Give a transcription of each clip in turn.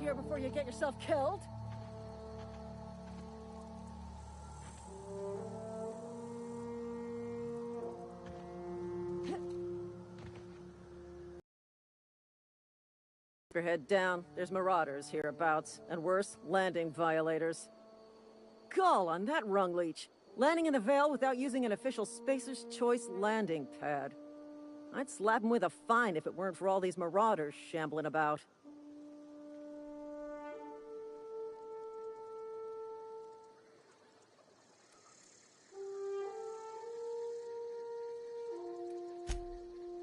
here before you get yourself killed. Keep your head down. There's marauders hereabouts, and worse, landing violators. Gall on that rung leech. Landing in the Vale without using an official Spacer's Choice landing pad. I'd slap him with a fine if it weren't for all these marauders shambling about.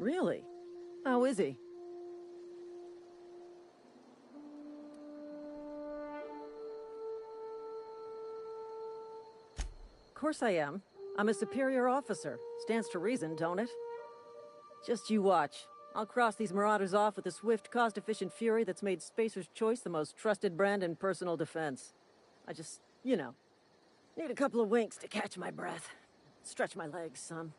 Really? How is he? Of course I am. I'm a superior officer. Stands to reason, don't it? Just you watch. I'll cross these marauders off with a swift, cost-efficient fury that's made Spacer's Choice the most trusted brand in personal defense. I just, you know, need a couple of winks to catch my breath. Stretch my legs some.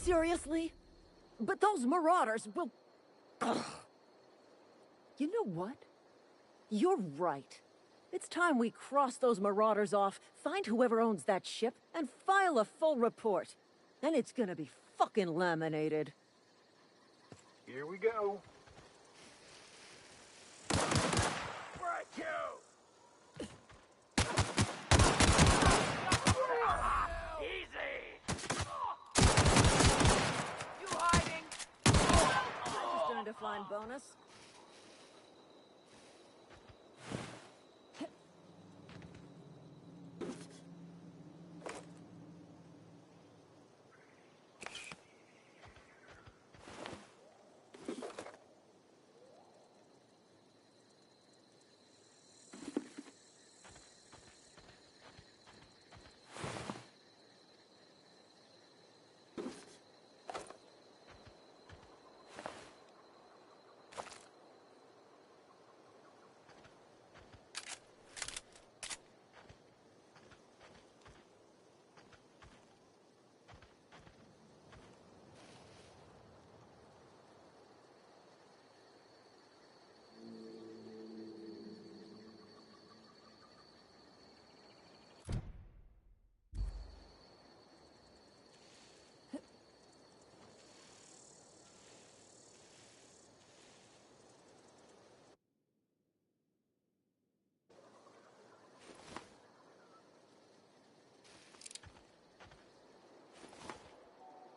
Seriously? But those marauders will... Ugh. You know what? You're right. It's time we cross those marauders off, find whoever owns that ship, and file a full report. Then it's gonna be fucking laminated. Here we go. Right, you! Easy! You hiding? Just earned a fine bonus.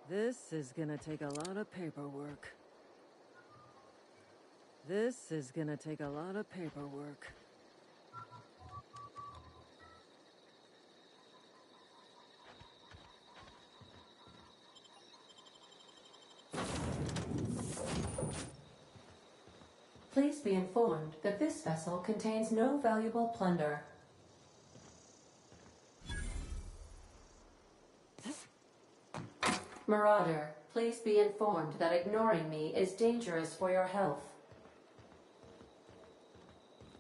This is gonna take a lot of paperwork. This is gonna take a lot of paperwork. Please be informed that this vessel contains no valuable plunder. Marauder, please be informed that ignoring me is dangerous for your health.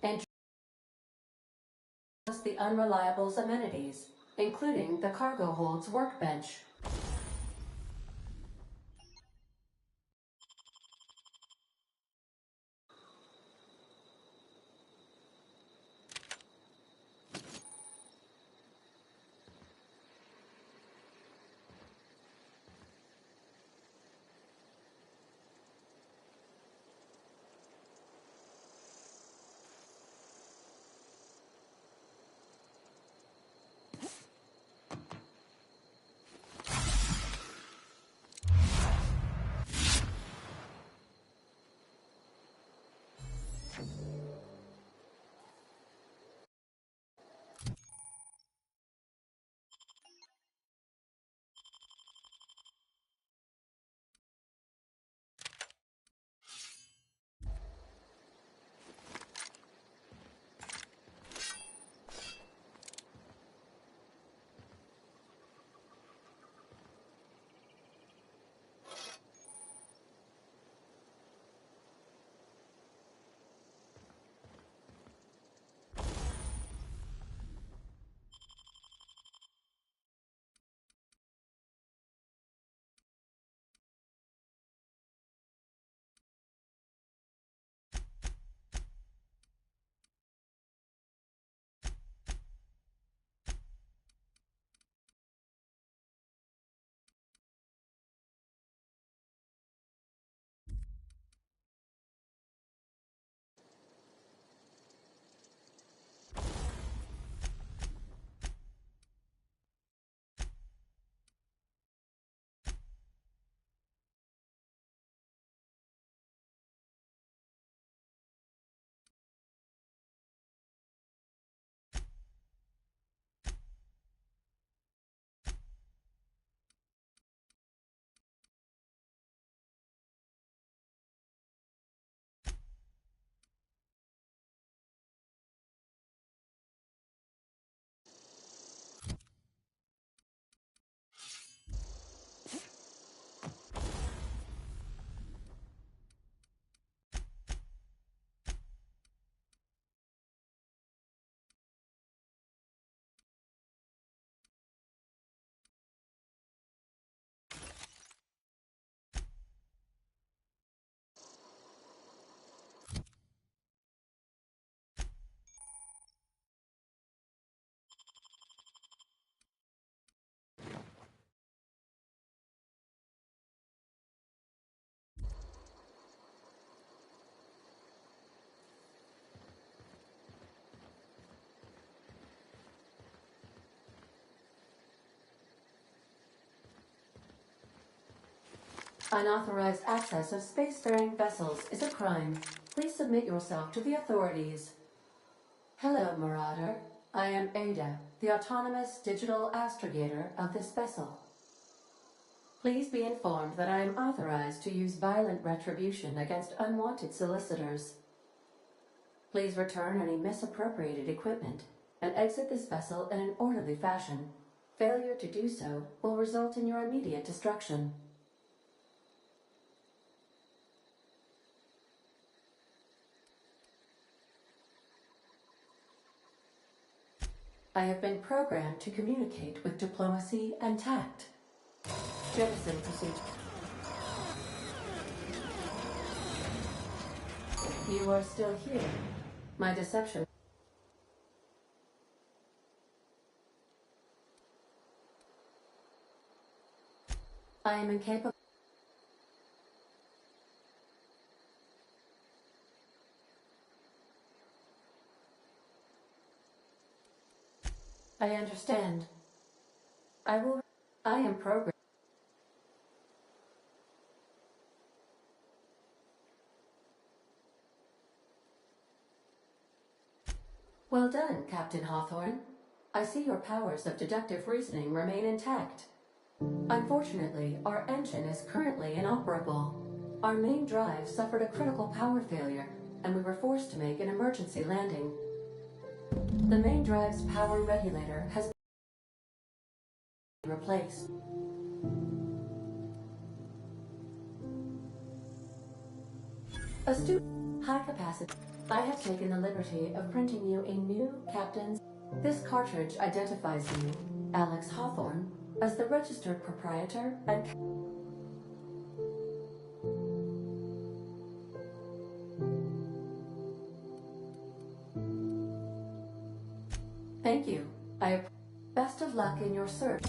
And the Unreliable's amenities, including the cargo hold's workbench. Unauthorized access of spacefaring vessels is a crime. Please submit yourself to the authorities. Hello, Marauder. I am Ada, the autonomous digital astrogator of this vessel. Please be informed that I am authorized to use violent retribution against unwanted solicitors. Please return any misappropriated equipment and exit this vessel in an orderly fashion. Failure to do so will result in your immediate destruction. I have been programmed to communicate with diplomacy and tact. Jettison procedure. You are still here. My deception. I am incapable. I understand. I am programmed. Well done, Captain Hawthorne. I see your powers of deductive reasoning remain intact. Unfortunately, our engine is currently inoperable. Our main drive suffered a critical power failure, and we were forced to make an emergency landing. The main drive's power regulator has been replaced. Astute, high capacity. I have taken the liberty of printing you a new captain's. This cartridge identifies you, Alex Hawthorne, as the registered proprietor and Thank you. Best of luck in your search.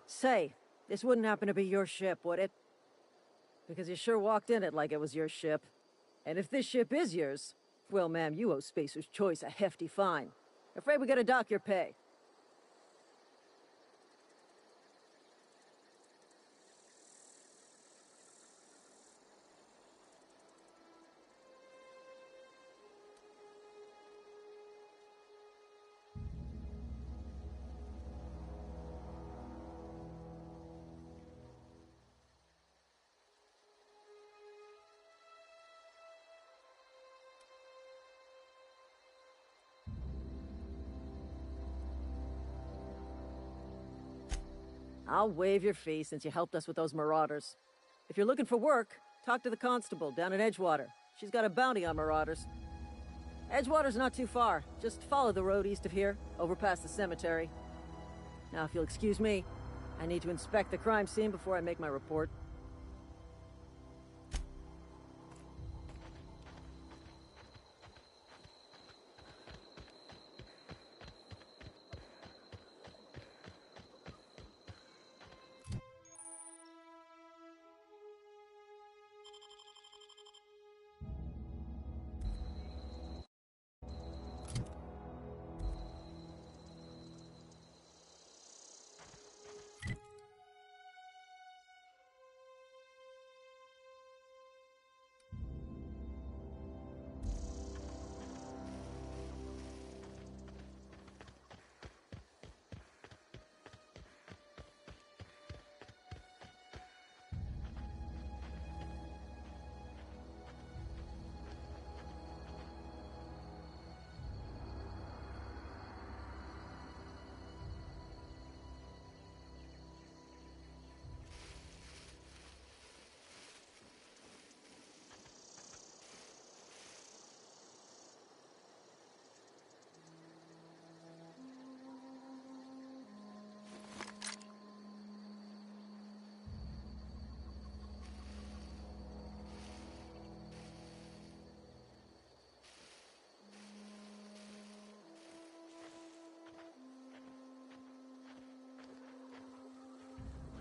Say, this wouldn't happen to be your ship, would it? Because you sure walked in it like it was your ship. And if this ship is yours, well, ma'am, you owe Spacer's Choice a hefty fine. Afraid we gotta dock your pay. I'll waive your fee since you helped us with those marauders. If you're looking for work, talk to the constable down at Edgewater. She's got a bounty on marauders. Edgewater's not too far. Just follow the road east of here, over past the cemetery. Now, if you'll excuse me, I need to inspect the crime scene before I make my report.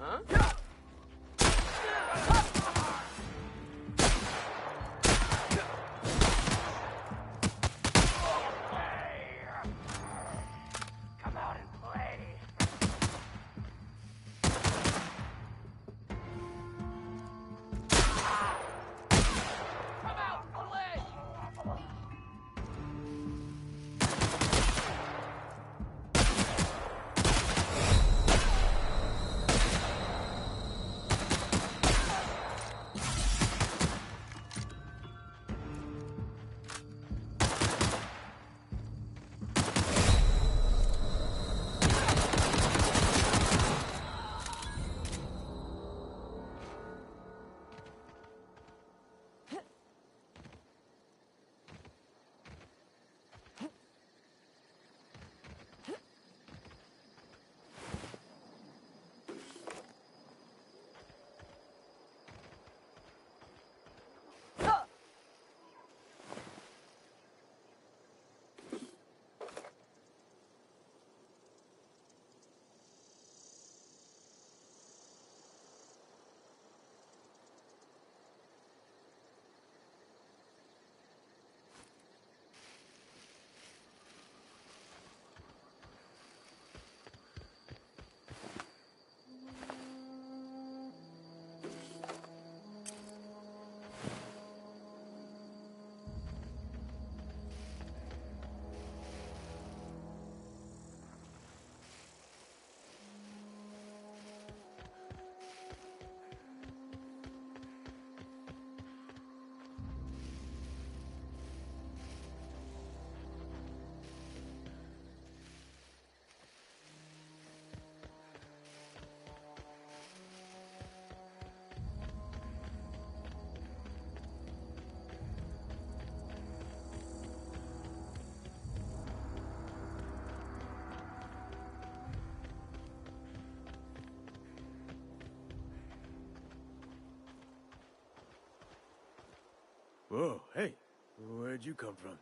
Come out and play. Come out and play. Whoa, hey, where'd you come from?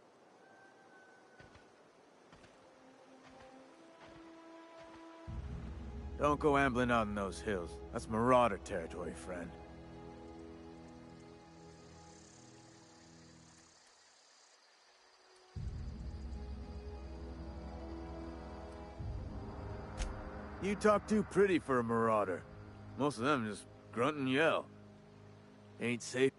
Don't go ambling out in those hills. That's Marauder territory, friend. You talk too pretty for a Marauder. Most of them just grunt and yell. Ain't safe.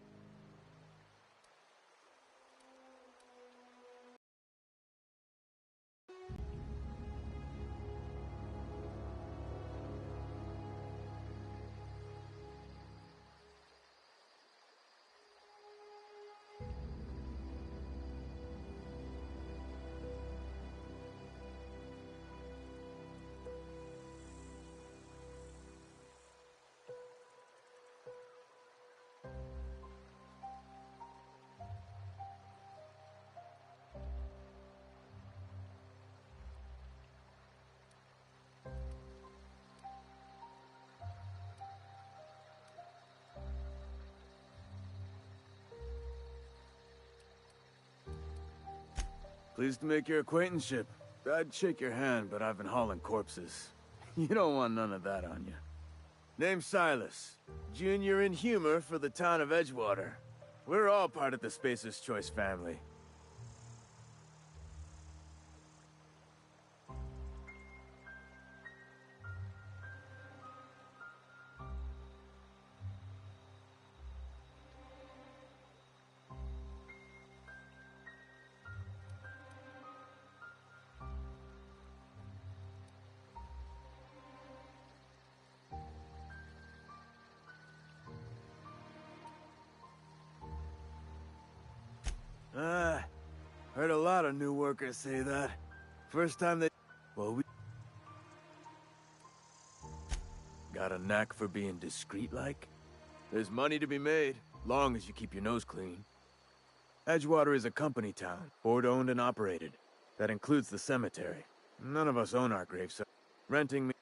Pleased to make your acquaintanceship. I'd shake your hand, but I've been hauling corpses. You don't want none of that on you. Name's Silas. Junior in humor for the town of Edgewater. We're all part of the Spacer's Choice family. Heard a lot of new workers say that. First time they... Well, we... Got a knack for being discreet-like? There's money to be made, long as you keep your nose clean. Edgewater is a company town, board-owned and operated. That includes the cemetery. None of us own our graves, so renting me...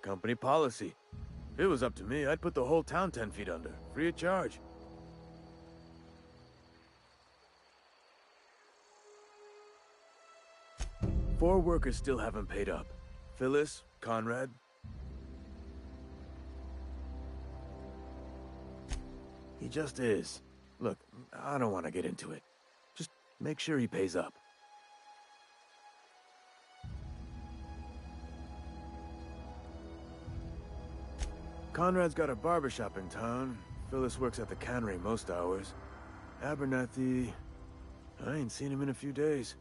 Company policy. If it was up to me, I'd put the whole town 10 feet under, free of charge. 4 workers still haven't paid up. Phyllis, Conrad. He just is. Look, I don't want to get into it. Just make sure he pays up. Conrad's got a barbershop in town. Phyllis works at the cannery most hours. Abernathy... I ain't seen him in a few days.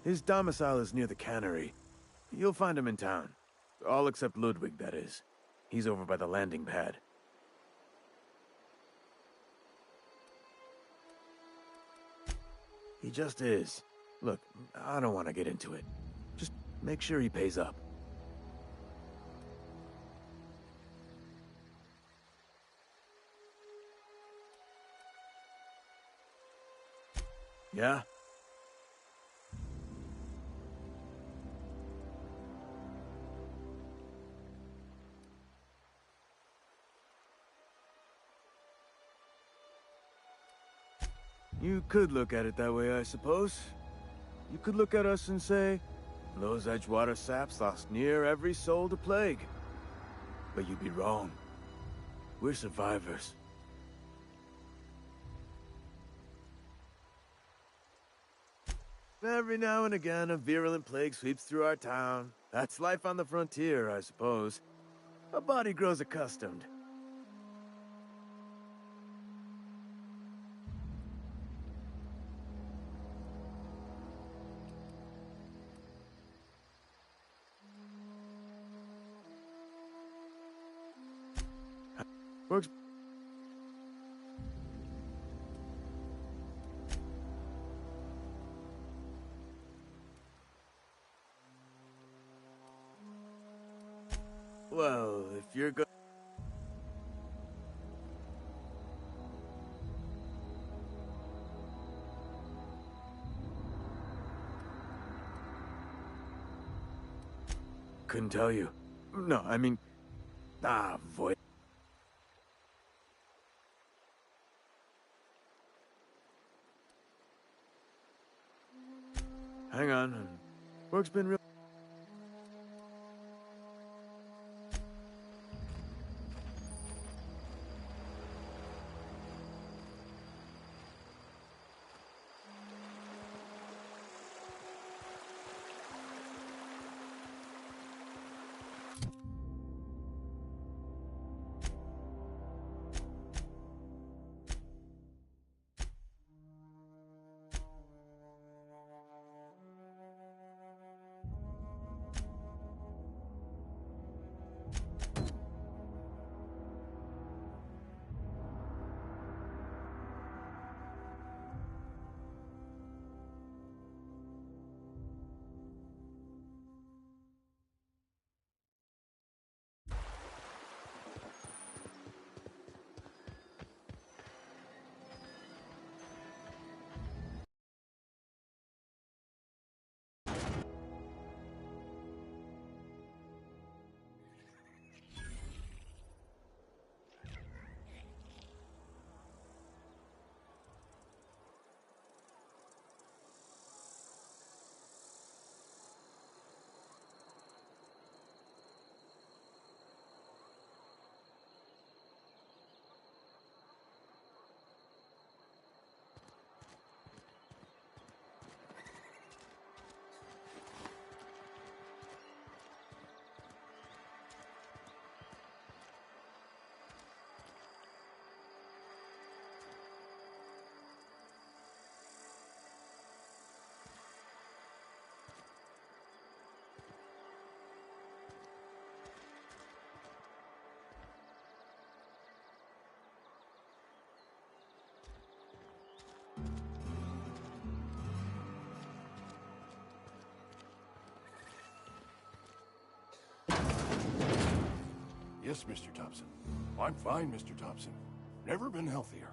His domicile is near the cannery. You'll find him in town. All except Ludwig, that is. He's over by the landing pad. He just is. Look, I don't want to get into it. Just make sure he pays up. Yeah? You could look at it that way, I suppose. You could look at us and say, those Edgewater saps lost near every soul to plague. But you'd be wrong. We're survivors. Every now and again, a virulent plague sweeps through our town. That's life on the frontier, I suppose. A body grows accustomed. Works. Well, if you're good. Couldn't tell you. No, I mean... void. Hang on. Work's been real... Yes, Mr. Thompson. I'm fine, Mr. Thompson. Never been healthier.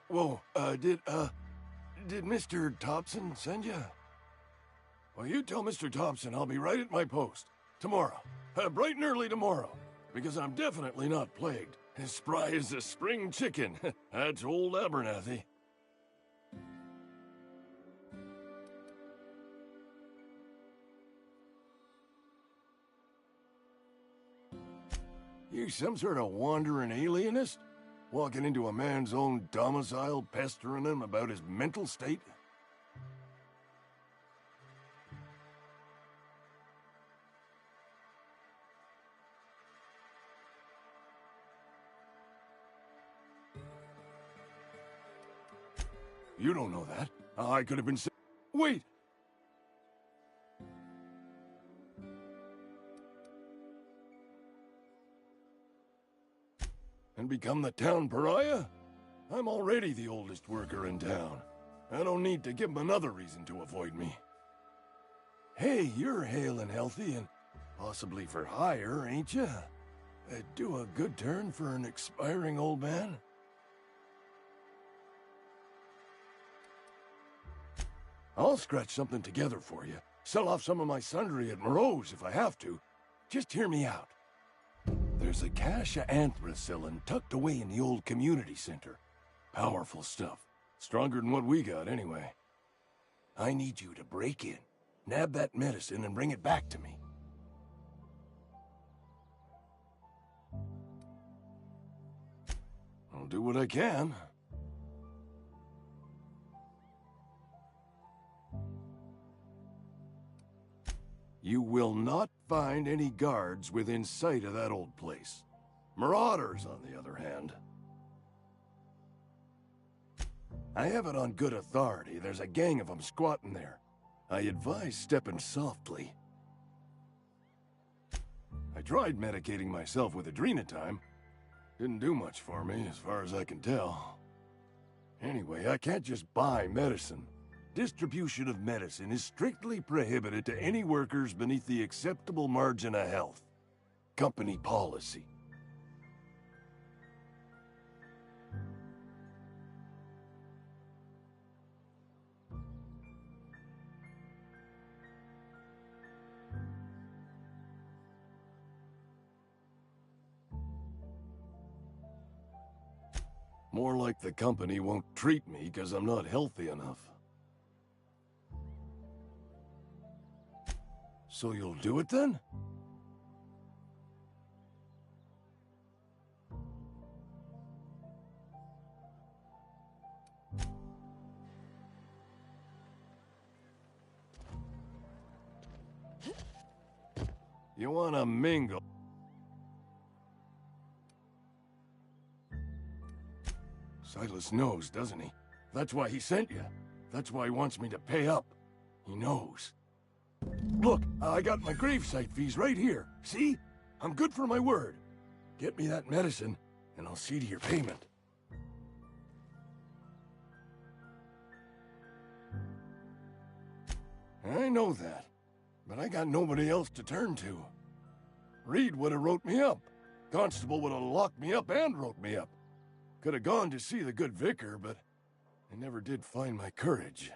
Whoa, did Mr. Thompson send you? Well, you tell Mr. Thompson I'll be right at my post. Tomorrow. Bright and early tomorrow. Because I'm definitely not plagued. As spry as a spring chicken. That's old Abernathy. You some sort of wandering alienist? Walking into a man's own domicile, pestering him about his mental state? You don't know that. I could have been Wait! And become the town pariah? I'm already the oldest worker in town. I don't need to give him another reason to avoid me. Hey, you're hale and healthy and possibly for hire, ain't you? Do a good turn for an expiring old man? I'll scratch something together for you. Sell off some of my sundry at Moreau's if I have to. Just hear me out. There's a cache of anthracillin tucked away in the old community center. Powerful stuff. Stronger than what we got, anyway. I need you to break in, nab that medicine, and bring it back to me. I'll do what I can. You will not find any guards within sight of that old place. Marauders, on the other hand. I have it on good authority. There's a gang of them squatting there. I advise stepping softly. I tried medicating myself with adrenatime. Didn't do much for me, as far as I can tell. Anyway, I can't just buy medicine. Distribution of medicine is strictly prohibited to any workers beneath the acceptable margin of health. Company policy. More like the company won't treat me because I'm not healthy enough. So you'll do it then? You wanna mingle? Silas knows, doesn't he? That's why he sent you. That's why he wants me to pay up. He knows. Look, I got my gravesite fees right here. See? I'm good for my word. Get me that medicine, and I'll see to your payment. I know that, but I got nobody else to turn to. Reed would have wrote me up. Constable would have locked me up and wrote me up. Could have gone to see the good vicar, but I never did find my courage.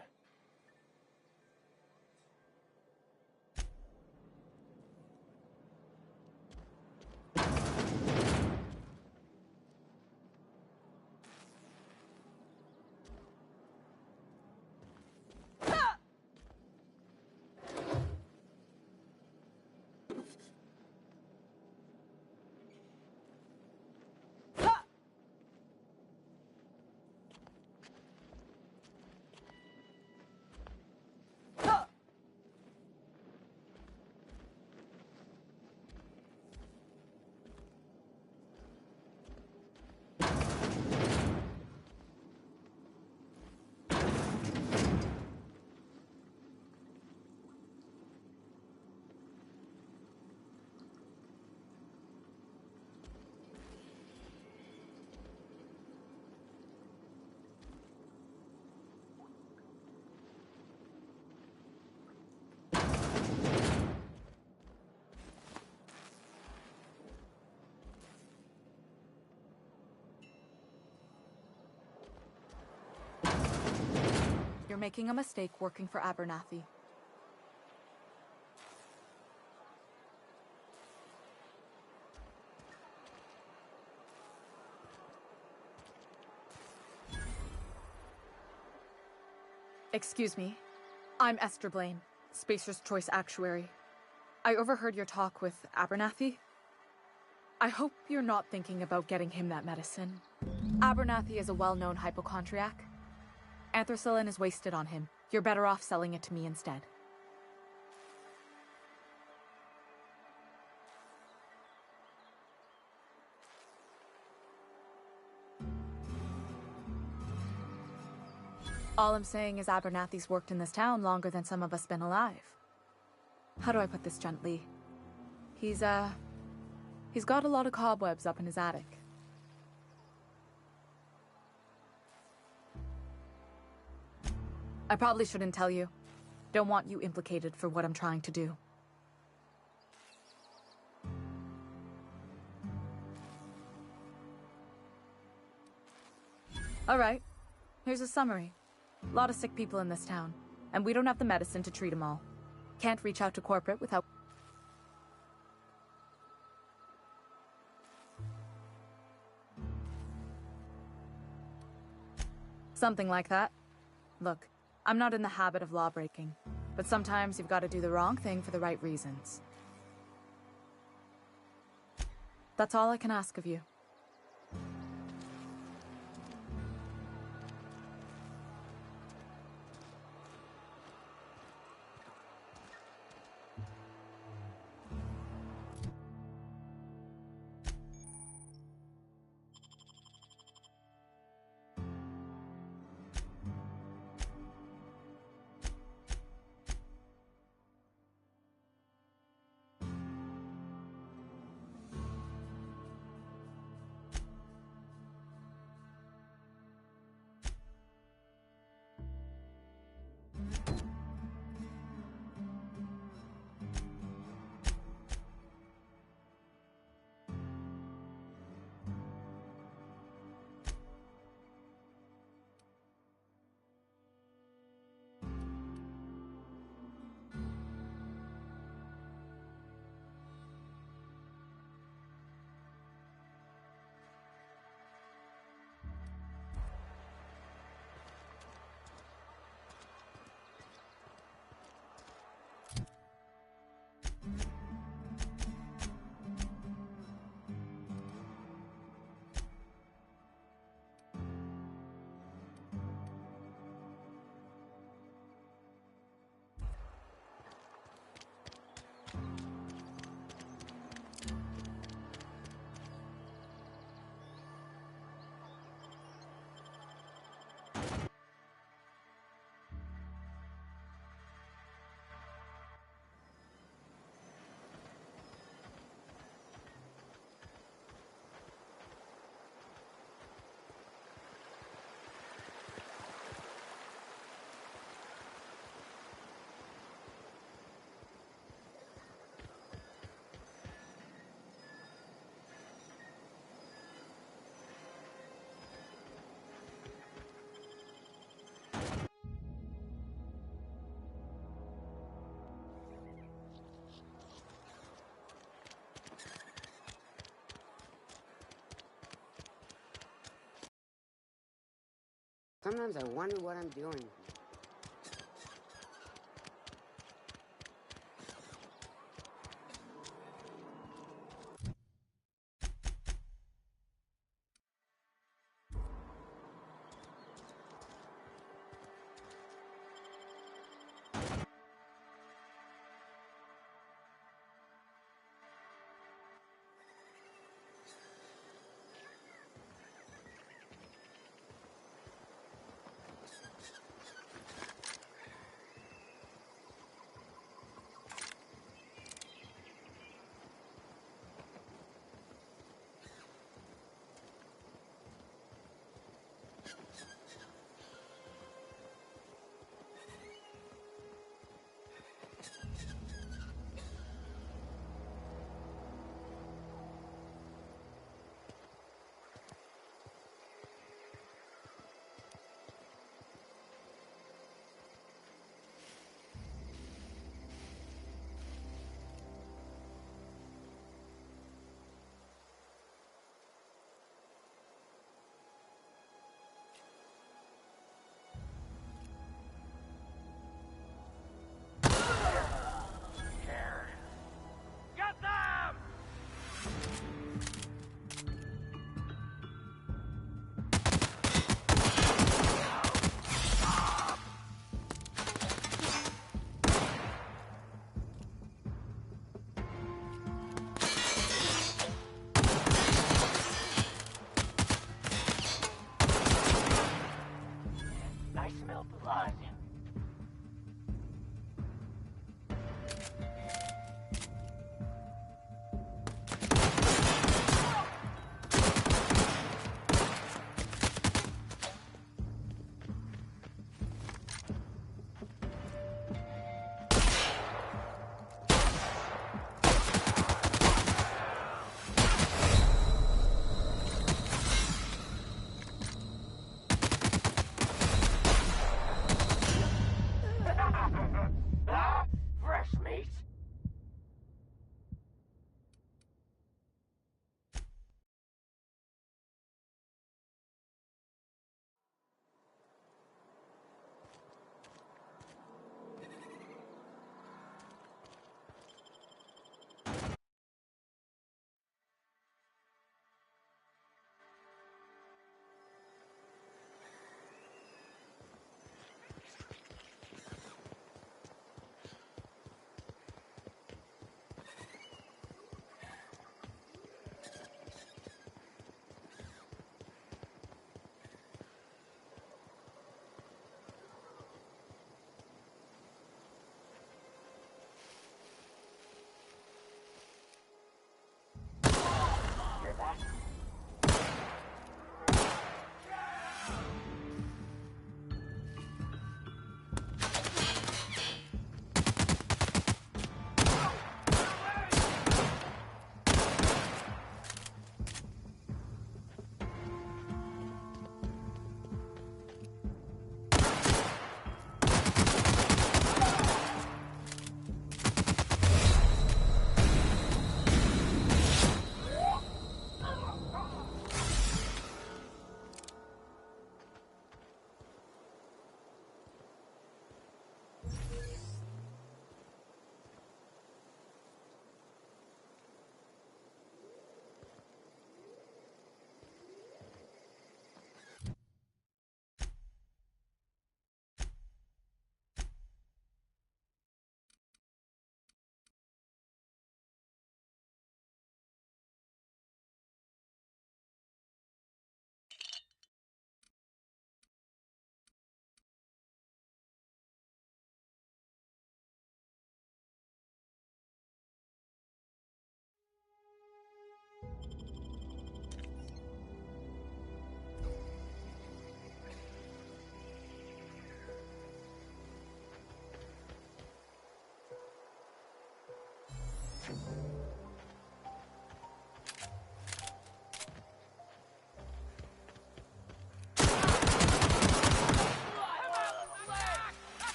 You're making a mistake working for Abernathy. Excuse me. I'm Esther Blaine, Spacer's Choice Actuary. I overheard your talk with Abernathy. I hope you're not thinking about getting him that medicine. Abernathy is a well-known hypochondriac. Anthracillin is wasted on him. You're better off selling it to me instead. All I'm saying is Abernathy's worked in this town longer than some of us been alive. How do I put this gently? He's got a lot of cobwebs up in his attic. I probably shouldn't tell you. Don't want you implicated for what I'm trying to do. Alright, here's a summary. A lot of sick people in this town, and we don't have the medicine to treat them all. Can't reach out to corporate without... Something like that. Look, I'm not in the habit of law-breaking, but sometimes you've got to do the wrong thing for the right reasons. That's all I can ask of you. Sometimes I wonder what I'm doing.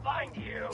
find you.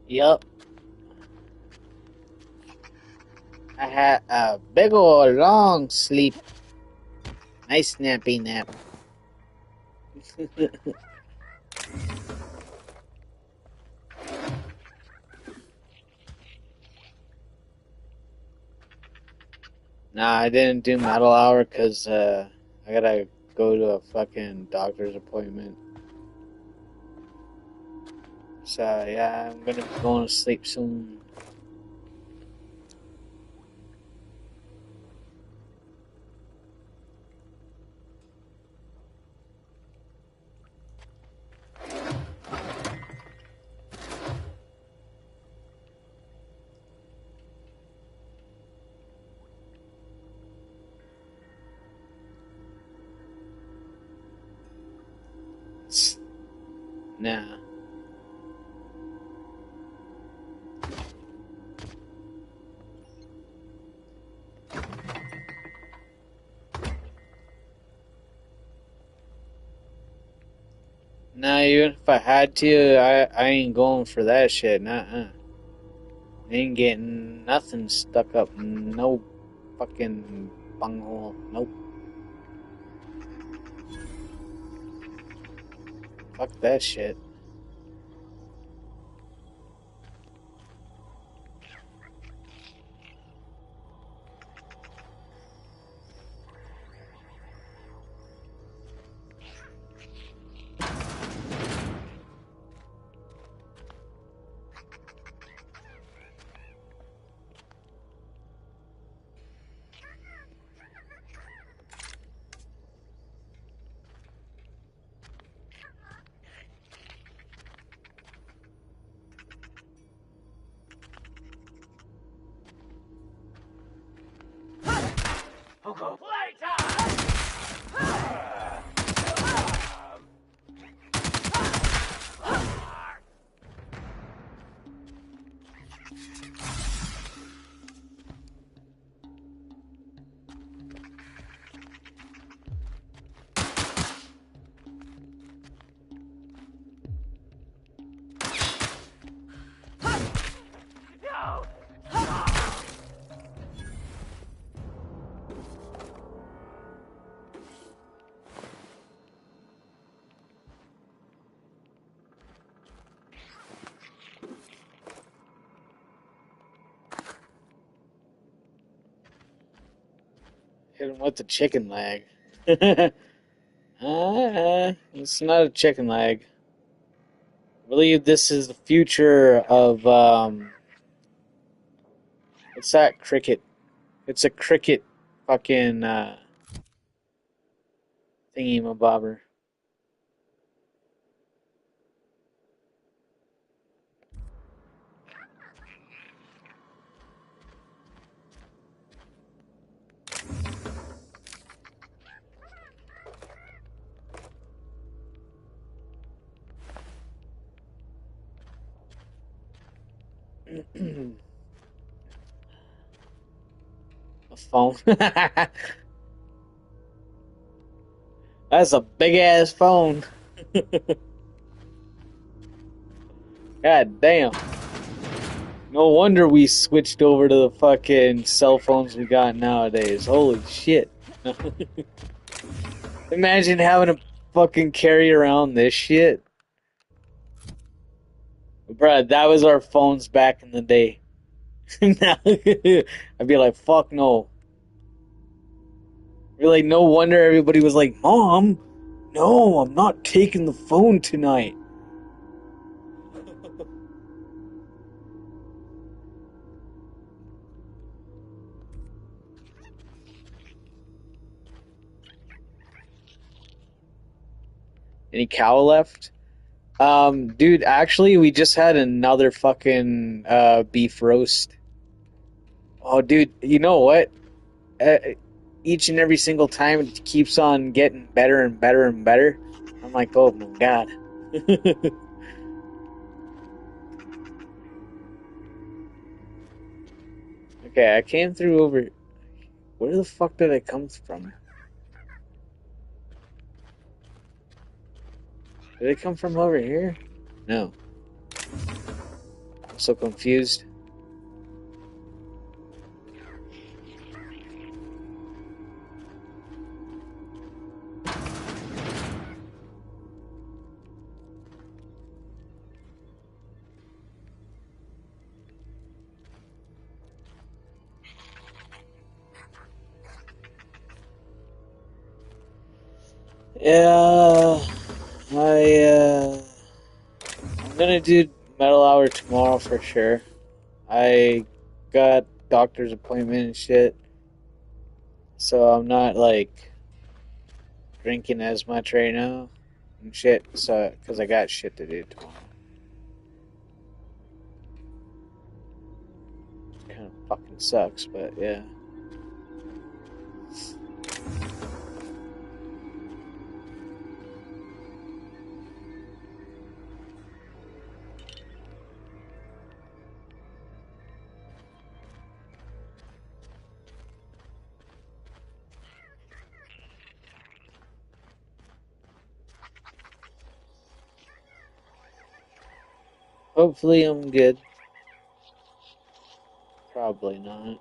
Yup. I had a big ol' long sleep. Nice nappy nap. Nah, I didn't do metal hour because I gotta go to a fucking doctor's appointment. So yeah, I'm gonna be going to sleep soon. Nah. Nah, even if I had to, I ain't going for that shit. Nuh-uh. Ain't getting nothing stuck up. No fucking bunghole. Nope. Fuck that shit. Hit him with the chicken leg. It's not a chicken leg. I believe this is the future of, what's that? Cricket. It's a cricket fucking, thingy-mabobber. A phone. That's a big-ass phone. God damn. No wonder we switched over to the fucking cell phones we got nowadays. Holy shit. Imagine having to fucking carry around this shit. Bruh, that was our phones back in the day. I'd be like, fuck no. Really, no wonder everybody was like, Mom, no, I'm not taking the phone tonight. Any cow left? Dude, actually, we just had another fucking beef roast. Oh, dude, you know what? Uh, each and every single time it keeps on getting better and better and better. I'm like, oh my god. Okay, I came through over... Where the fuck did I come from? Did it come from over here? No. I'm so confused. Yeah, I'm gonna do Metal Hour tomorrow for sure. I got doctor's appointment and shit, so I'm not like drinking as much right now and shit. So, because I got shit to do tomorrow. Kind of fucking sucks, but yeah. Hopefully I'm good. Probably not.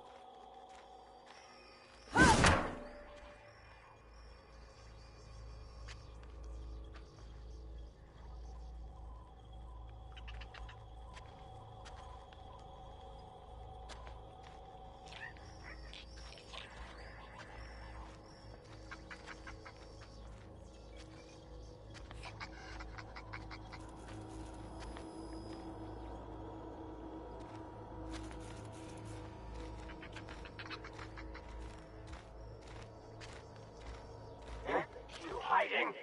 You hiding?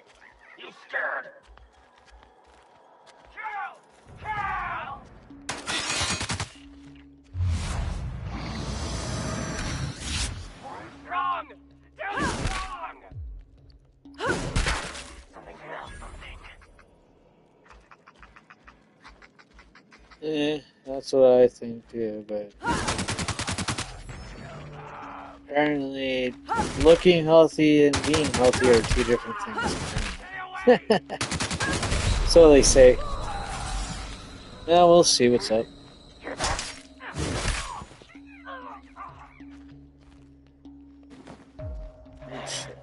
You scared? Kill! Kill! Wrong! Do it wrong! Something smells something. That's what I think too, but apparently looking healthy and being healthy are two different things. So they say. Yeah, we'll see what's up. Oh, shit.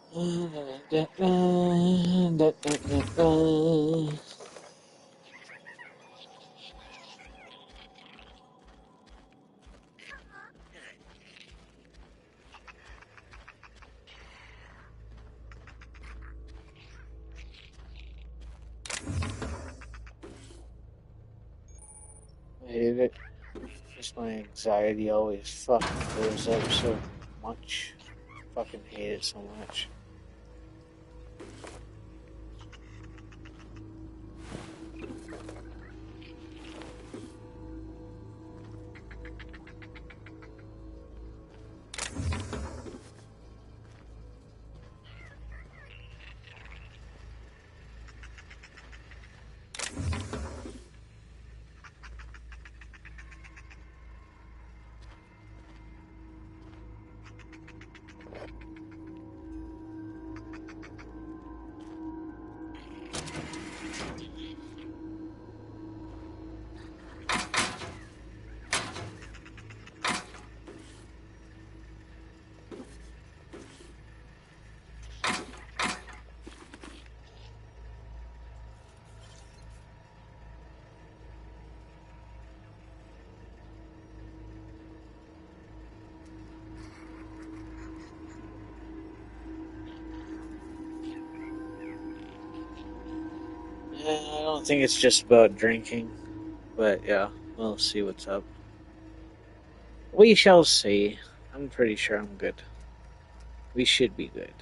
I hate it. Just my anxiety always fucking goes up so much. Fucking hate it so much. I don't think it's just about drinking, but yeah, we'll see what's up. We shall see. I'm pretty sure I'm good. We should be good.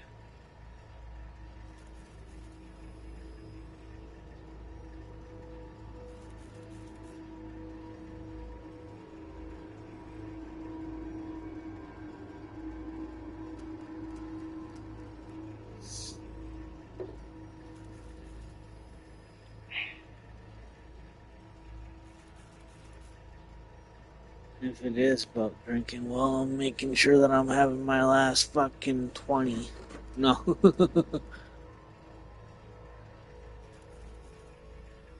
If it is about drinking, well, I'm making sure that I'm having my last fucking 20. No.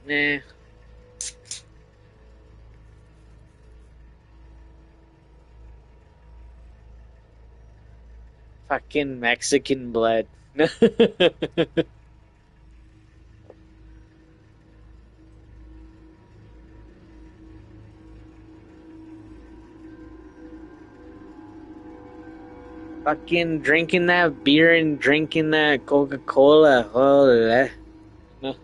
Nah. Fucking Mexican blood. Fucking drinking that beer and drinking that Coca-Cola. Holy. No.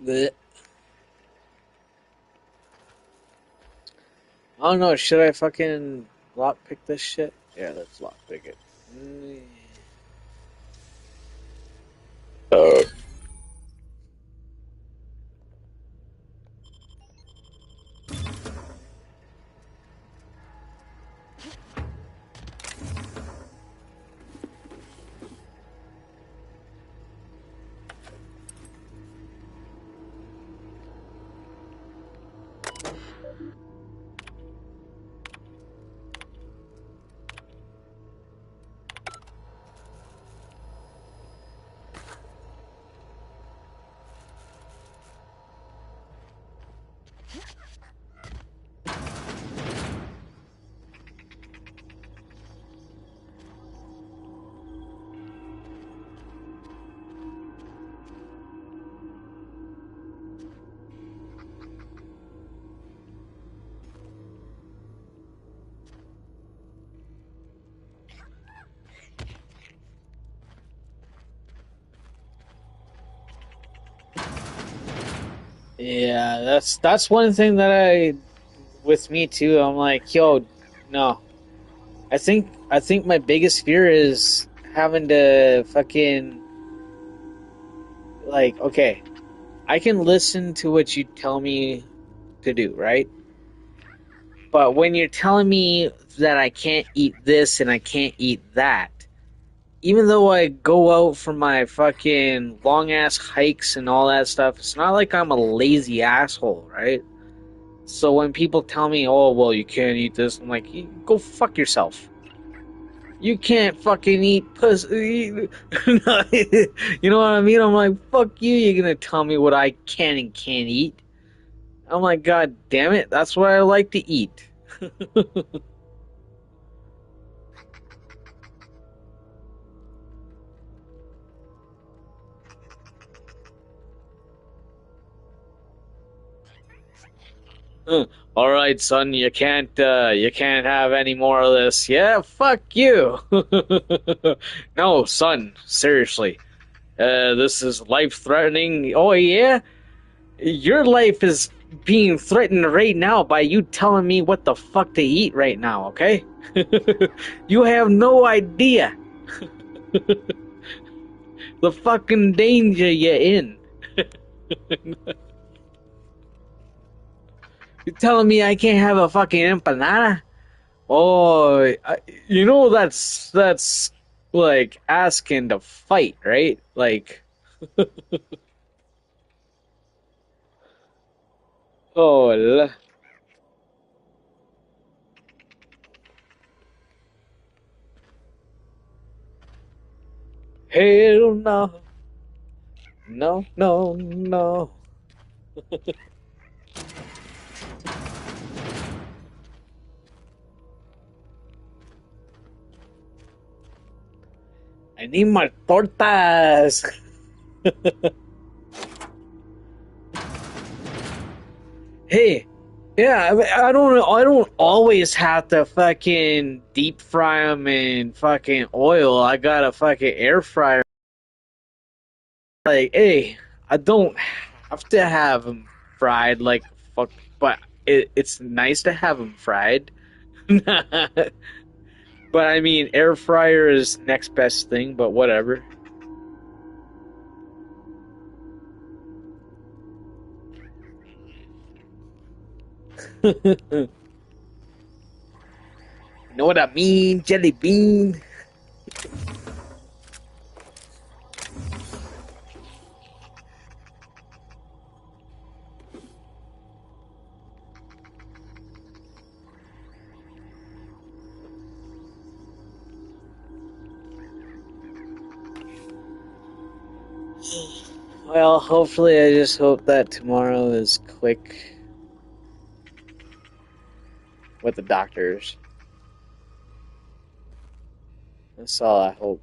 Blech. I don't know. Should I fucking lockpick this shit? Yeah, let's lockpick it. Yeah, that's one thing that with me too. I'm like, yo, no. I think my biggest fear is having to fucking like, okay, I can listen to what you tell me to do, right? But when you're telling me that I can't eat this and I can't eat that, even though I go out for my fucking long ass hikes and all that stuff, it's not like I'm a lazy asshole, right? So when people tell me, oh, well, you can't eat this, I'm like, go fuck yourself. You can't fucking eat pussy. You know what I mean? I'm like, fuck you, you're gonna tell me what I can and can't eat. I'm like, god damn it, that's what I like to eat. All right, son, you can't have any more of this. Yeah, fuck you. No, son, seriously. This is life-threatening. Oh yeah? Your life is being threatened right now by you telling me what the fuck to eat right now, okay? You have no idea the fucking danger you're in. You're telling me I can't have a fucking empanada? Oh, that's like asking to fight, right? Like, oh, hell no, no, no, no. I need my tortas. Hey, yeah, I don't always have to fucking deep fry them in fucking oil. I got a fucking air fryer. Like, hey, I don't have to have them fried like fuck, but it's nice to have them fried. But I mean, air fryer is next best thing, but whatever. You know what I mean? Jelly bean. Well, hopefully, I just hope that tomorrow is quick with the doctors. That's all I hope.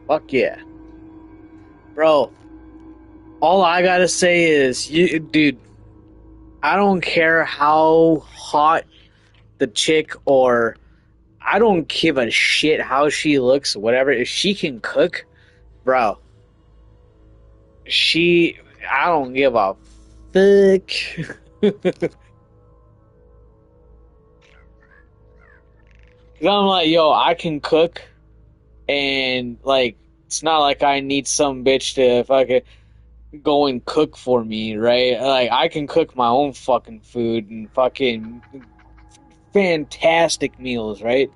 Fuck yeah. Bro, all I gotta say is, dude, I don't care how hot the chick or I don't give a shit how she looks, whatever. If she can cook, bro, I don't give a fuck. I'm like, yo, I can cook, and like, it's not like I need some bitch to fucking go and cook for me, right? Like, I can cook my own fucking food and fucking fantastic meals, right?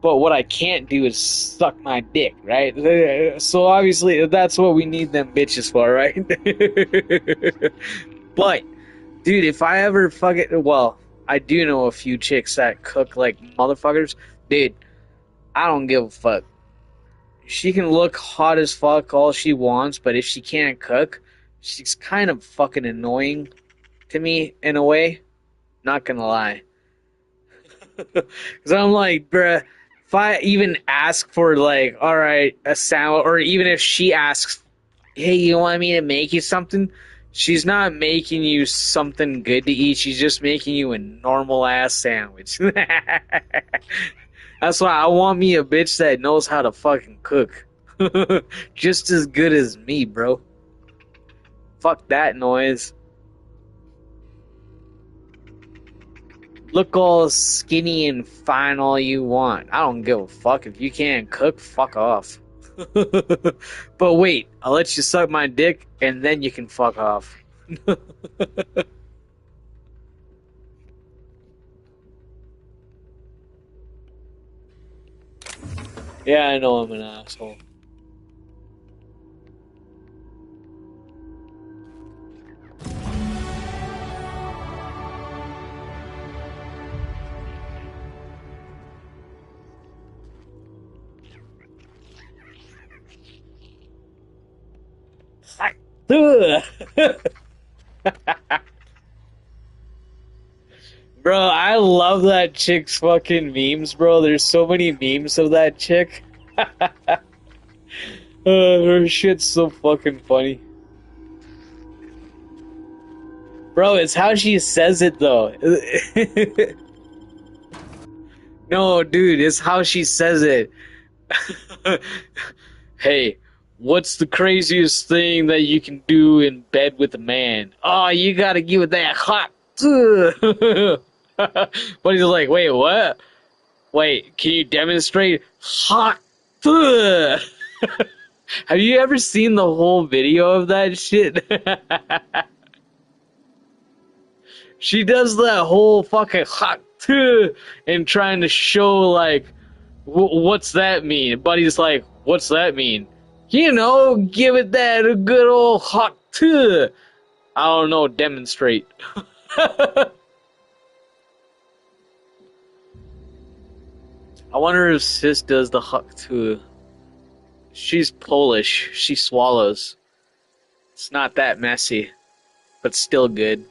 But what I can't do is suck my dick, right? So obviously, that's what we need them bitches for, right? But, dude, if I ever well, I do know a few chicks that cook like motherfuckers. Dude, I don't give a fuck. She can look hot as fuck all she wants, but if she can't cook, she's kind of fucking annoying to me in a way. Not gonna lie. Because I'm like, bruh, if I even ask for, like, alright, a sandwich, or even if she asks, hey, you want me to make you something? She's not making you something good to eat. She's just making you a normal ass sandwich. That's why I want me a bitch that knows how to fucking cook. Just as good as me, bro. Fuck that noise. Look all skinny and fine all you want. I don't give a fuck. If you can't cook, fuck off. But wait, I'll let you suck my dick and then you can fuck off. Yeah, I know I'm an asshole. Bro, I love that chick's fucking memes, bro. There's so many memes of that chick. Her shit's so fucking funny. Bro, it's how she says it, though. No, dude, it's how she says it. Hey, what's the craziest thing that you can do in bed with a man? Oh, you gotta give it that hot. But he's like, wait, what? Wait, can you demonstrate hot? Have you ever seen the whole video of that shit? She does that whole fucking hot and trying to show like, what's that mean? Buddy's like, what's that mean? You know, give it that a good old hot I don't know, demonstrate. I wonder if Sis does the hot too. She's Polish. She swallows. It's not that messy, but still good.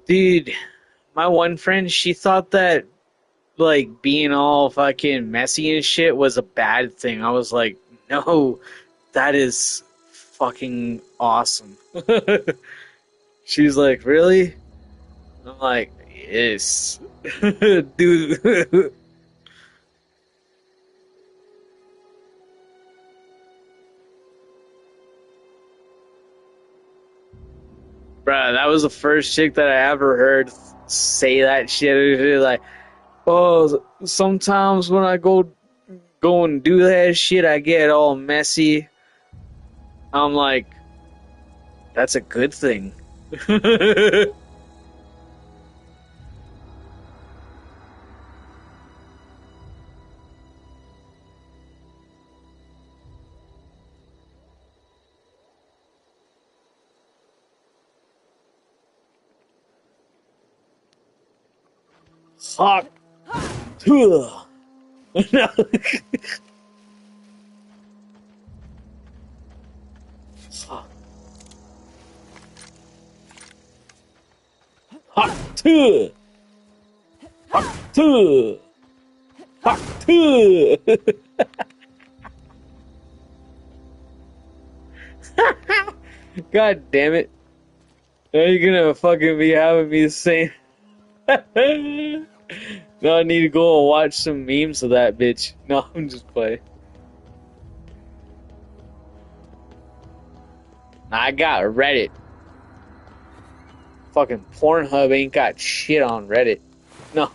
Dude, my one friend, she thought that like being all fucking messy and shit was a bad thing. I was like, no, that is fucking awesome. She's like, really? I'm like, yes. Dude. Bruh, that was the first chick that I ever heard say that shit. It was like, oh, sometimes when I go and do that shit, I get all messy. I'm like, that's a good thing. Fuck. Hot. too. Fuck too. God damn it. Are you gonna fucking be having me saying? No, I need to go and watch some memes of that bitch. No, I'm just playing. Nah, I got Reddit. Fucking Pornhub ain't got shit on Reddit. No.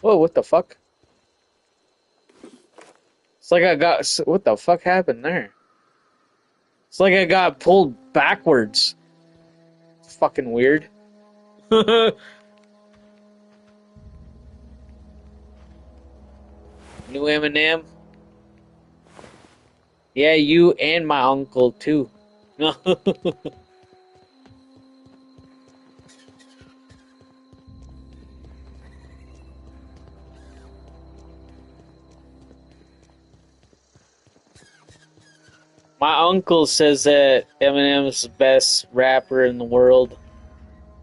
Whoa, what the fuck? It's like I got... What the fuck happened there? It's like I got pulled backwards. It's fucking weird. New Eminem? Yeah, you and my uncle, too. No. My uncle says that Eminem is the best rapper in the world.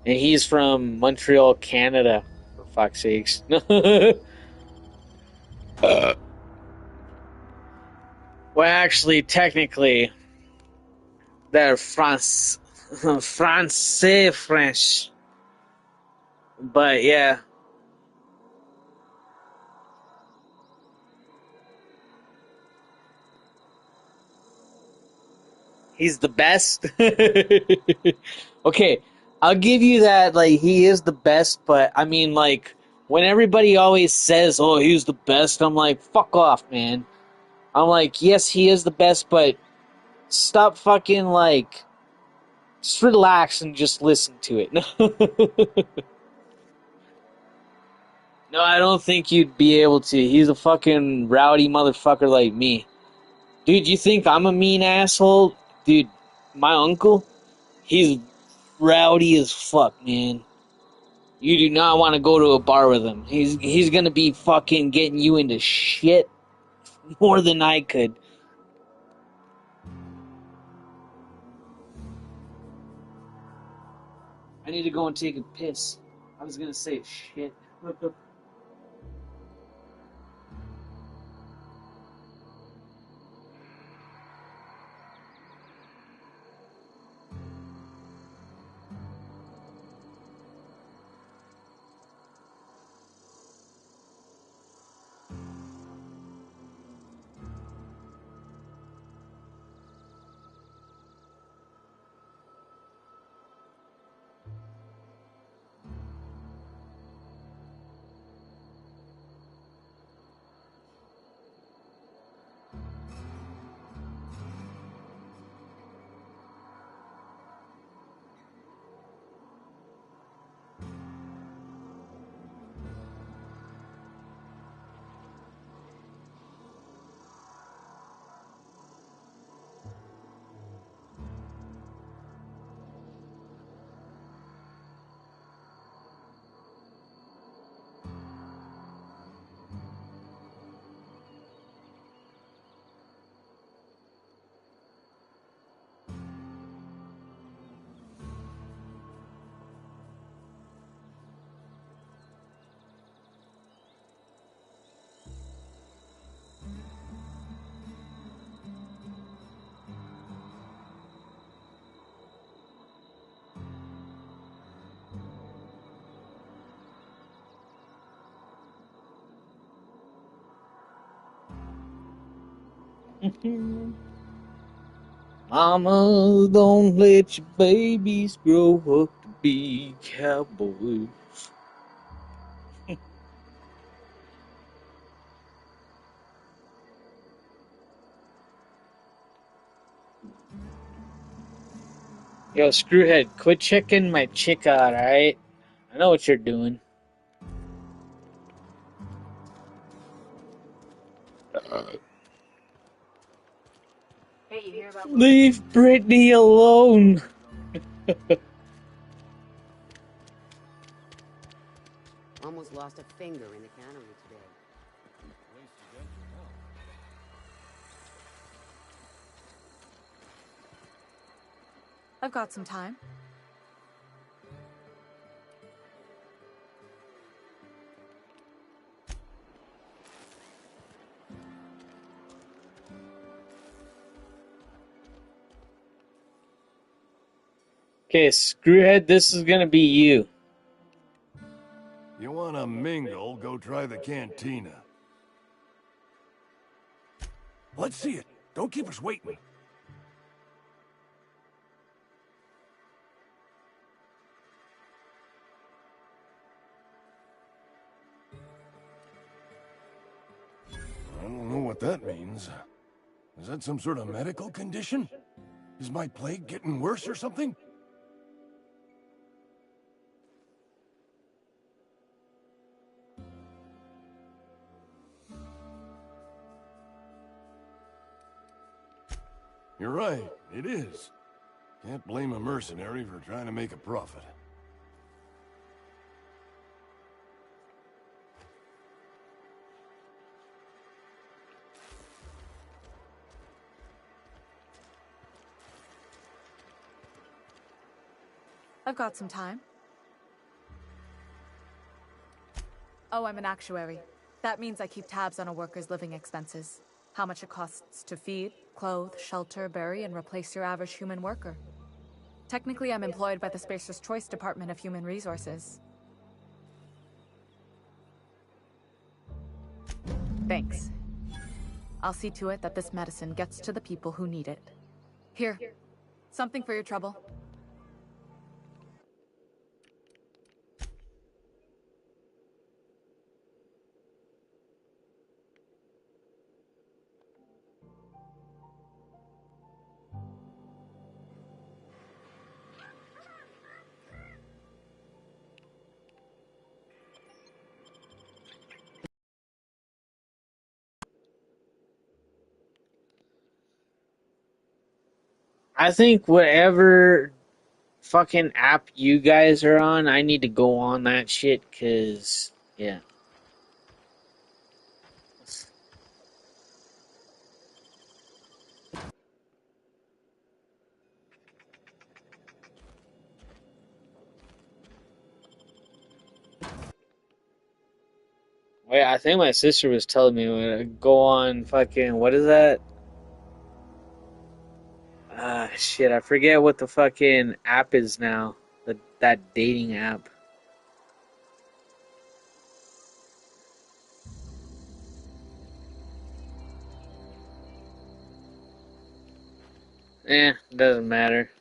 And he's from Montreal, Canada. For fuck's sakes. Well, actually, technically, they're Francais French. But yeah. He's the best. Okay, I'll give you that. Like, he is the best, but I mean, like, when everybody always says, "Oh, he's the best," I'm like, "Fuck off, man." I'm like, yes, he is the best, but stop fucking like, just relax and just listen to it. No, I don't think you'd be able to. He's a fucking rowdy motherfucker like me. Dude, you think I'm a mean asshole? Dude, my uncle, he's rowdy as fuck, man. You do not want to go to a bar with him. He's gonna be fucking getting you into shit more than I could. I need to go and take a piss. I was gonna say shit. Mama, don't let your babies grow up to be cowboys. Yo, screwhead, quit checking my chick out, alright? I know what you're doing. Hey, you hear about... Leave Brittany alone. Almost lost a finger in the cannery today. I've got some time. Okay, Screwhead, this is gonna be you. You wanna mingle, go try the cantina. Let's see it. Don't keep us waiting. I don't know what that means. Is that some sort of medical condition? Is my plague getting worse or something? You're right, it is. Can't blame a mercenary for trying to make a profit. I've got some time. Oh, I'm an actuary. That means I keep tabs on a worker's living expenses. How much it costs to feed, clothe, shelter, bury, and replace your average human worker. Technically, I'm employed by the Spacer's Choice Department of Human Resources. Thanks. I'll see to it that this medicine gets to the people who need it. Here, something for your trouble. I think whatever fucking app you guys are on, I need to go on that shit, cause yeah. Wait, I think my sister was telling me to go on fucking, what is that? Shit, I forget what the fucking app is now. That dating app. Doesn't matter.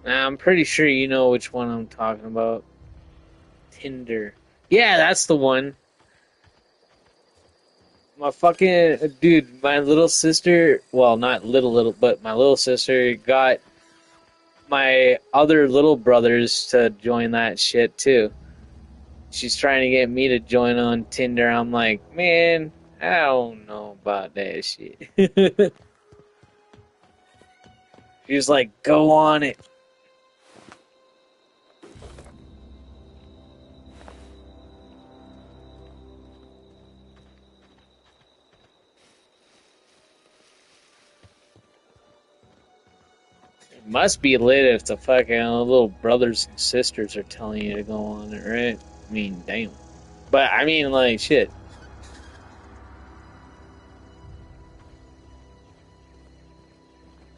I'm pretty sure you know which one I'm talking about. Tinder. Yeah, that's the one. My fucking dude, my little sister, well, not little, but my little sister got my other little brothers to join that shit too. She's trying to get me to join on Tinder. I'm like, man, I don't know about that shit. She's like, go on it. It must be lit if the fucking little brothers and sisters are telling you to go on it, right? I mean, damn. But I mean, like, shit.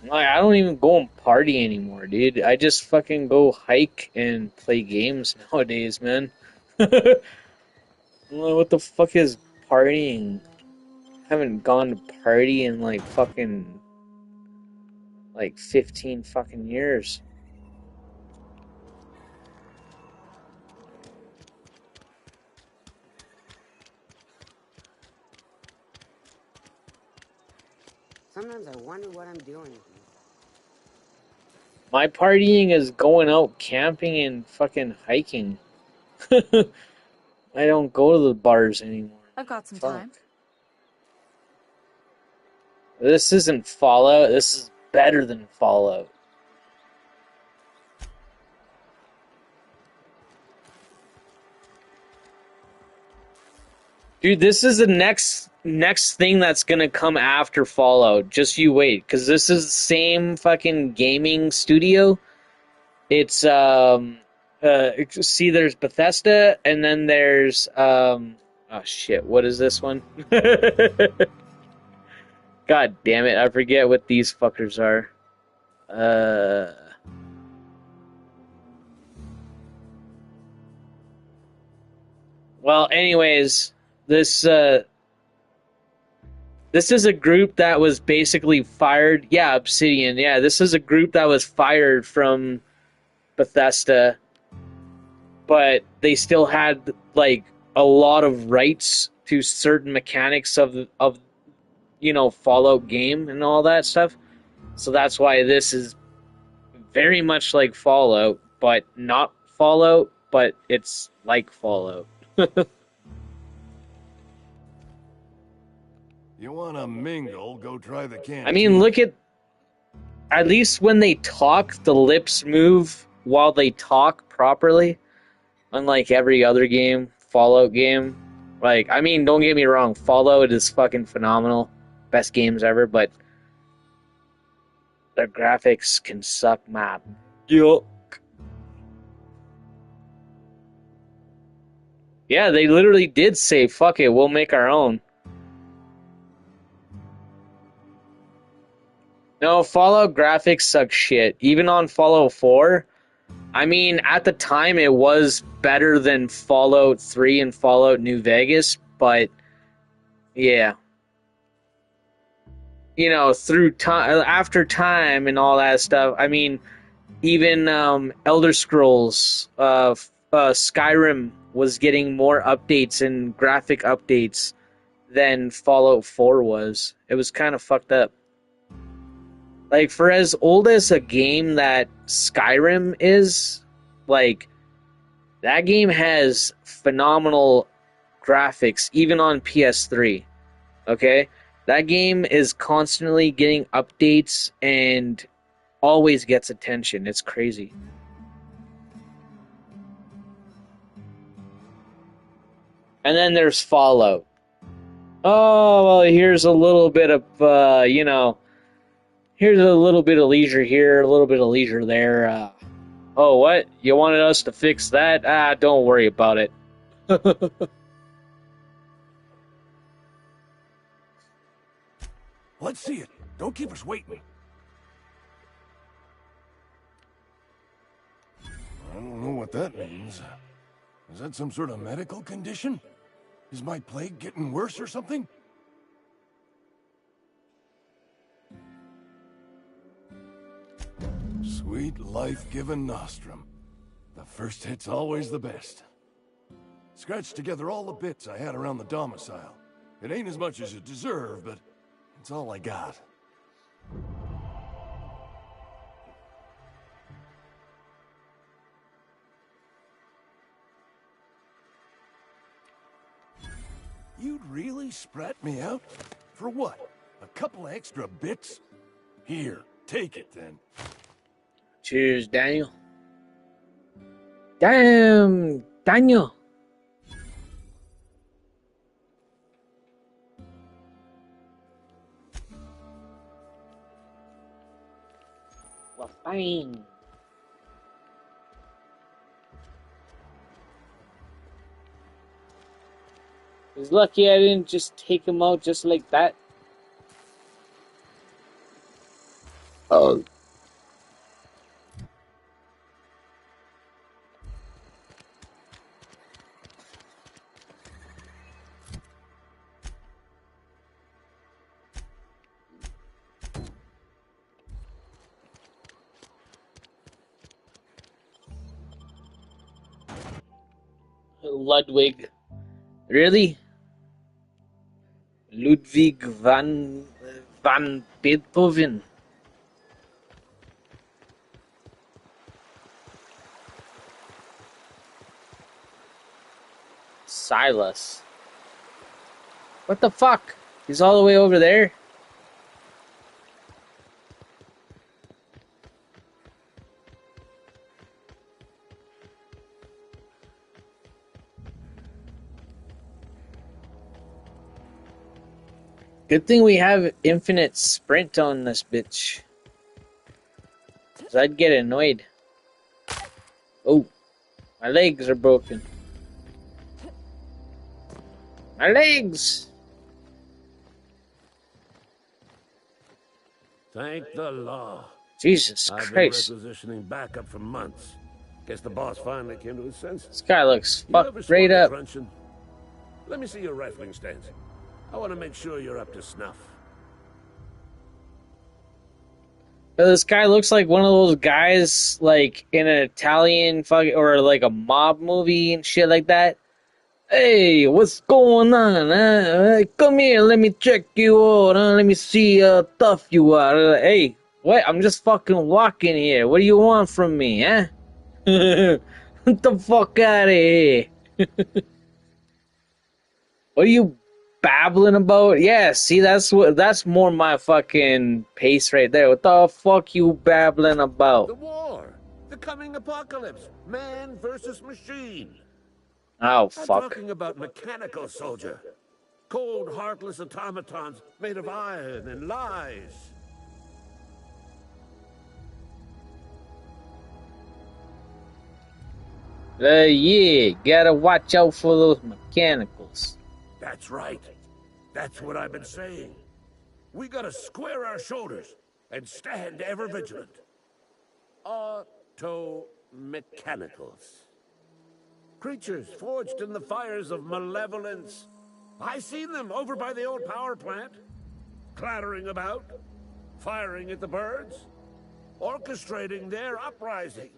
Like, I don't even go and party anymore, dude. I just fucking go hike and play games nowadays, man. What the fuck is partying? Haven't gone to party in like fucking like 15 fucking years. Sometimes I wonder what I'm doing. My partying is going out camping and fucking hiking. I don't go to the bars anymore. I've got some Fuck. time. This isn't Fallout. This is better than Fallout. Dude, this is the next thing that's gonna come after Fallout. Just you wait, because this is the same fucking gaming studio It's see, there's Bethesda, and then there's oh shit, what is this one? God damn it, I forget what these fuckers are. Well, anyways, this is a group that was basically fired. Yeah, Obsidian. Yeah, this is a group that was fired from Bethesda, but they still had like a lot of rights to certain mechanics of Fallout game and all that stuff. So that's why this is very much like Fallout, but not Fallout, but it's like Fallout. You wanna mingle, go try the canteen. I mean, look at least when they talk, the lips move while they talk properly. Unlike every other game, Fallout game. Like, I mean, don't get me wrong, Fallout is fucking phenomenal. Best games ever, but the graphics can suck my yuck. Yeah, they literally did say, fuck it, we'll make our own. No, Fallout graphics suck shit. Even on Fallout 4, I mean, at the time it was better than Fallout 3 and Fallout New Vegas, but yeah. Through time, after time and all that stuff, I mean, even Elder Scrolls, Skyrim was getting more updates and graphic updates than Fallout 4 was. It was kind of fucked up. Like, for as old as a game that Skyrim is, like, that game has phenomenal graphics, even on PS3. Okay? That game is constantly getting updates and always gets attention. It's crazy. And then there's Fallout. Oh, well, here's a little bit of, here's a little bit of leisure here, a little bit of leisure there. Oh, what? You wanted us to fix that? Don't worry about it. Let's see it. Don't keep us waiting. I don't know what that means. Is that some sort of medical condition? Is my plague getting worse or something? Sweet life-giving nostrum. The first hit's always the best. Scratched together all the bits I had around the domicile. It ain't as much as you deserve, but it's all I got. You'd really sprat me out? For what? A couple of extra bits? Here, take it then. Cheers, Daniel. Damn, Daniel. Well, fine. He's lucky I didn't just take him out just like that. Oh. Ludwig. Really? Ludwig van Beethoven. Silas. What the fuck? He's all the way over there? Good thing we have infinite sprint on this bitch. 'Cause I'd get annoyed. Oh, my legs are broken. My legs! Thank the law. Jesus I've been Christ. requisitioning backup for months. Guess the boss finally came to his senses. This guy looks You fucked ever straight swung a up. truncheon? Let me see your rifling stance. I want to make sure you're up to snuff. This guy looks like one of those guys, like, in an Italian fucking, or like a mob movie and shit like that. Hey, what's going on? Come here, let me check you out. Let me see how tough you are. Hey, what? I'm just fucking walking here. What do you want from me, huh? Get the fuck out of here. What are you babbling about? Yeah, see, that's more my fucking pace right there. What the fuck you babbling about? The war! The coming apocalypse! Man versus machine! Oh, I'm fuck. talking about mechanical soldier. Cold, heartless automatons made of iron and lies. Yeah, gotta watch out for those mechanicals. That's right. That's what I've been saying. We gotta square our shoulders and stand ever vigilant. Auto-mechanicals. Creatures forged in the fires of malevolence. I seen them over by the old power plant. Clattering about, firing at the birds, orchestrating their uprising.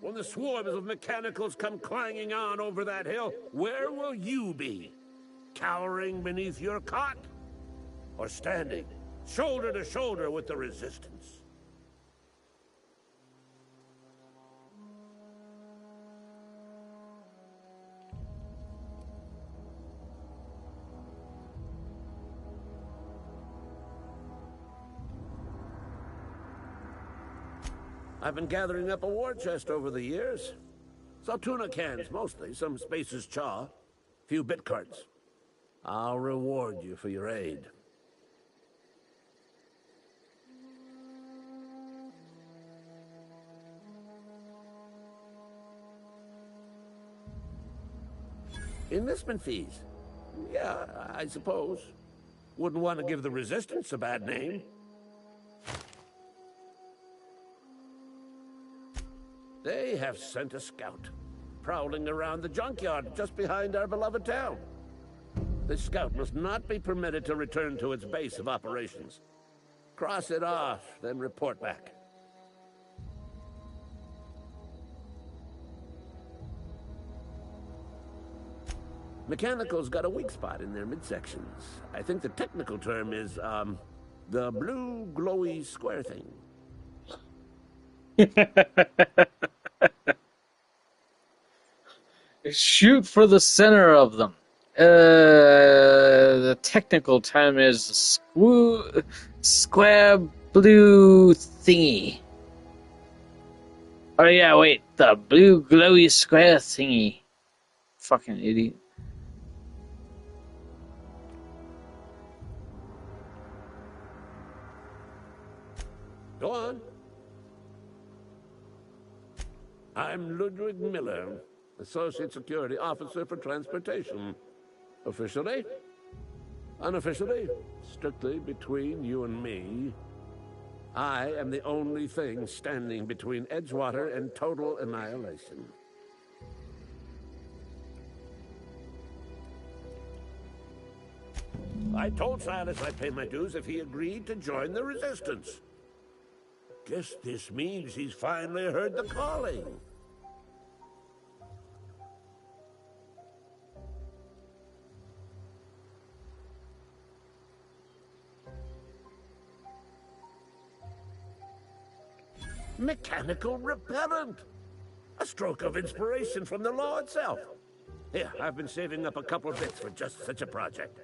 When the swarms of mechanicals come clanging on over that hill, where will you be? Cowering beneath your cot? Or standing, shoulder to shoulder with the resistance? I've been gathering up a war chest over the years. Saw tuna cans, mostly, some Spacer's chaw, few bit carts. I'll reward you for your aid. Enlistment fees. Yeah, I suppose. Wouldn't want to give the Resistance a bad name. They have sent a scout, prowling around the junkyard just behind our beloved town. This scout must not be permitted to return to its base of operations. Cross it off, then report back. Mechanical's got a weak spot in their midsections. I think the technical term is, the blue glowy square thing. Shoot for the center of them. The technical term is square blue thingy. Oh yeah, wait, the blue glowy square thingy. Fucking idiot. Go on. I'm Ludwig Miller, Associate Security Officer for Transportation. Officially? Unofficially? Strictly between you and me. I am the only thing standing between Edgewater and total annihilation. I told Silas I'd pay my dues if he agreed to join the Resistance. Guess this means he's finally heard the calling. Mechanical repellent! A stroke of inspiration from the law itself. Here, I've been saving up a couple of bits for just such a project.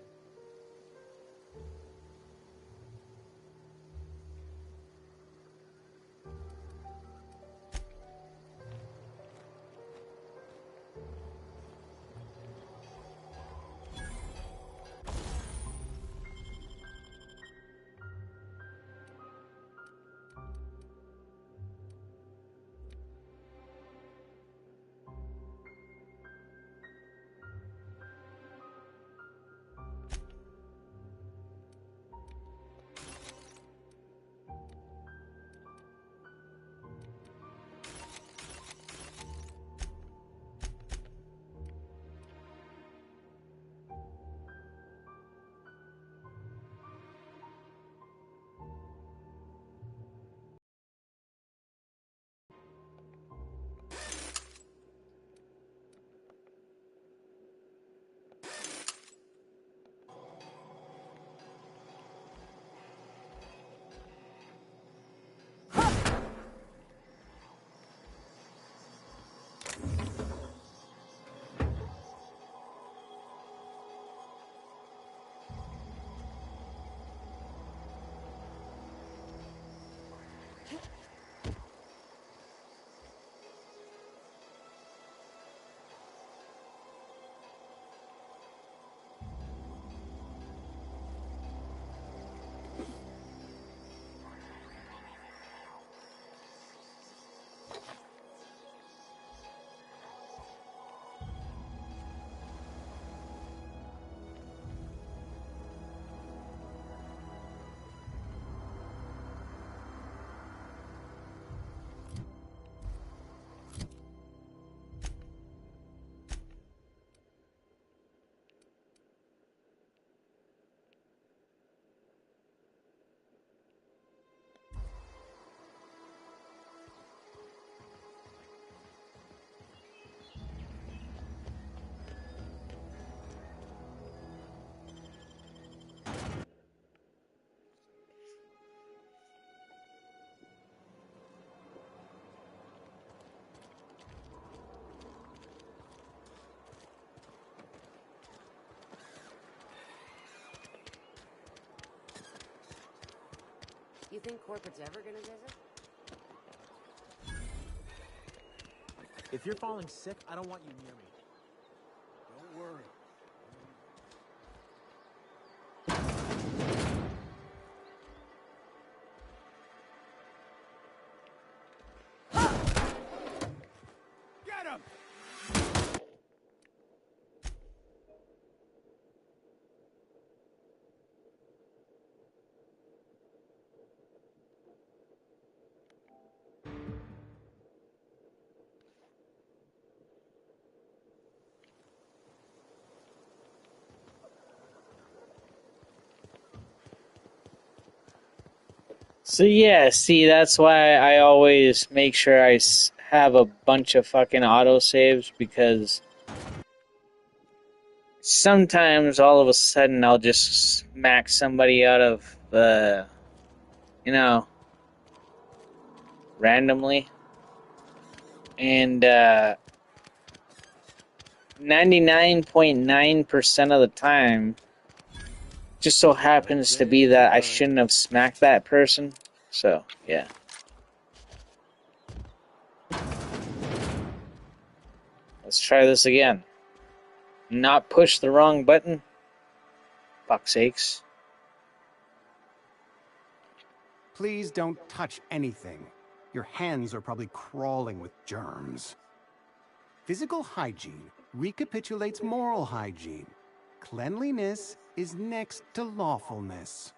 You think corporate's ever gonna visit? If you're falling sick, I don't want you near me. Don't worry. Get him! So yeah, see, that's why I always make sure I have a bunch of fucking autosaves, because sometimes all of a sudden I'll just smack somebody out of, randomly. And 99.9% of the time, just so happens to be that I shouldn't have smacked that person. So, yeah. Let's try this again. Not push the wrong button. Fuck's sakes. Please don't touch anything. Your hands are probably crawling with germs. Physical hygiene recapitulates moral hygiene. Cleanliness is next to lawfulness.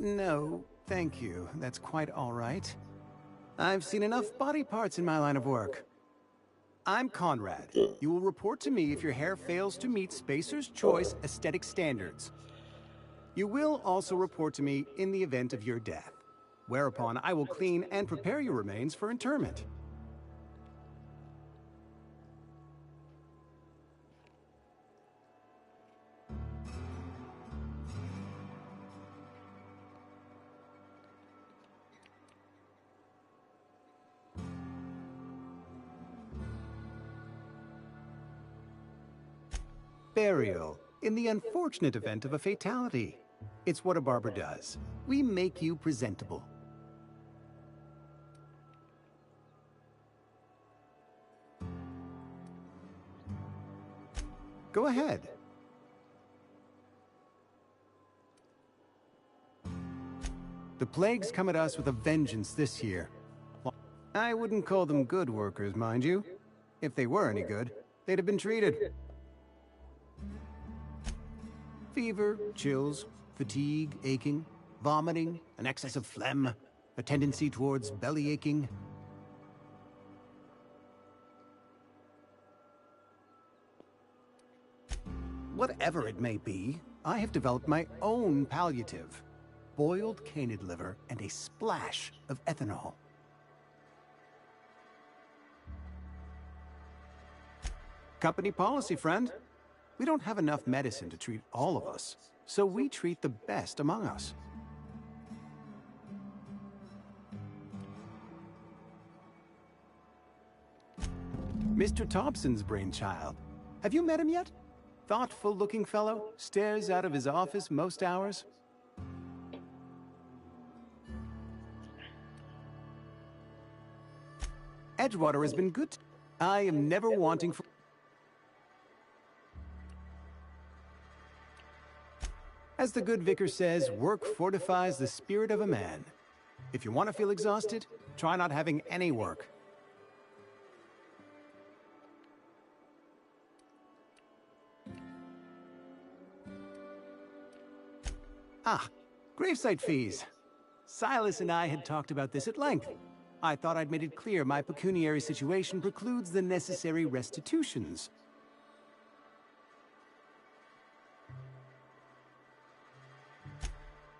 No, thank you. That's quite all right. I've seen enough body parts in my line of work. I'm Conrad. You will report to me if your hair fails to meet Spacer's Choice aesthetic standards. You will also report to me in the event of your death, whereupon I will clean and prepare your remains for interment. Burial, in the unfortunate event of a fatality. It's what a barber does. We make you presentable. Go ahead. The plagues come at us with a vengeance this year. I wouldn't call them good workers, mind you. If they were any good, they'd have been treated. Fever, chills, fatigue, aching, vomiting, an excess of phlegm, a tendency towards belly aching. Whatever it may be, I have developed my own palliative. Boiled canid liver and a splash of ethanol. Company policy, friend. We don't have enough medicine to treat all of us, so we treat the best among us. Mr. Thompson's brainchild. Have you met him yet? Thoughtful-looking fellow, stares out of his office most hours. Edgewater has been good. I am never wanting for... As the good vicar says, work fortifies the spirit of a man. If you want to feel exhausted, try not having any work. Ah, gravesite fees. Silas and I had talked about this at length. I thought I'd made it clear my pecuniary situation precludes the necessary restitutions.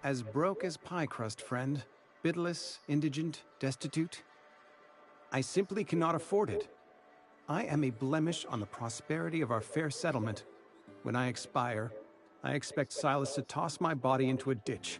As broke as pie crust, friend. Bitless, indigent, destitute. I simply cannot afford it. I am a blemish on the prosperity of our fair settlement. When I expire, I expect Silas to toss my body into a ditch.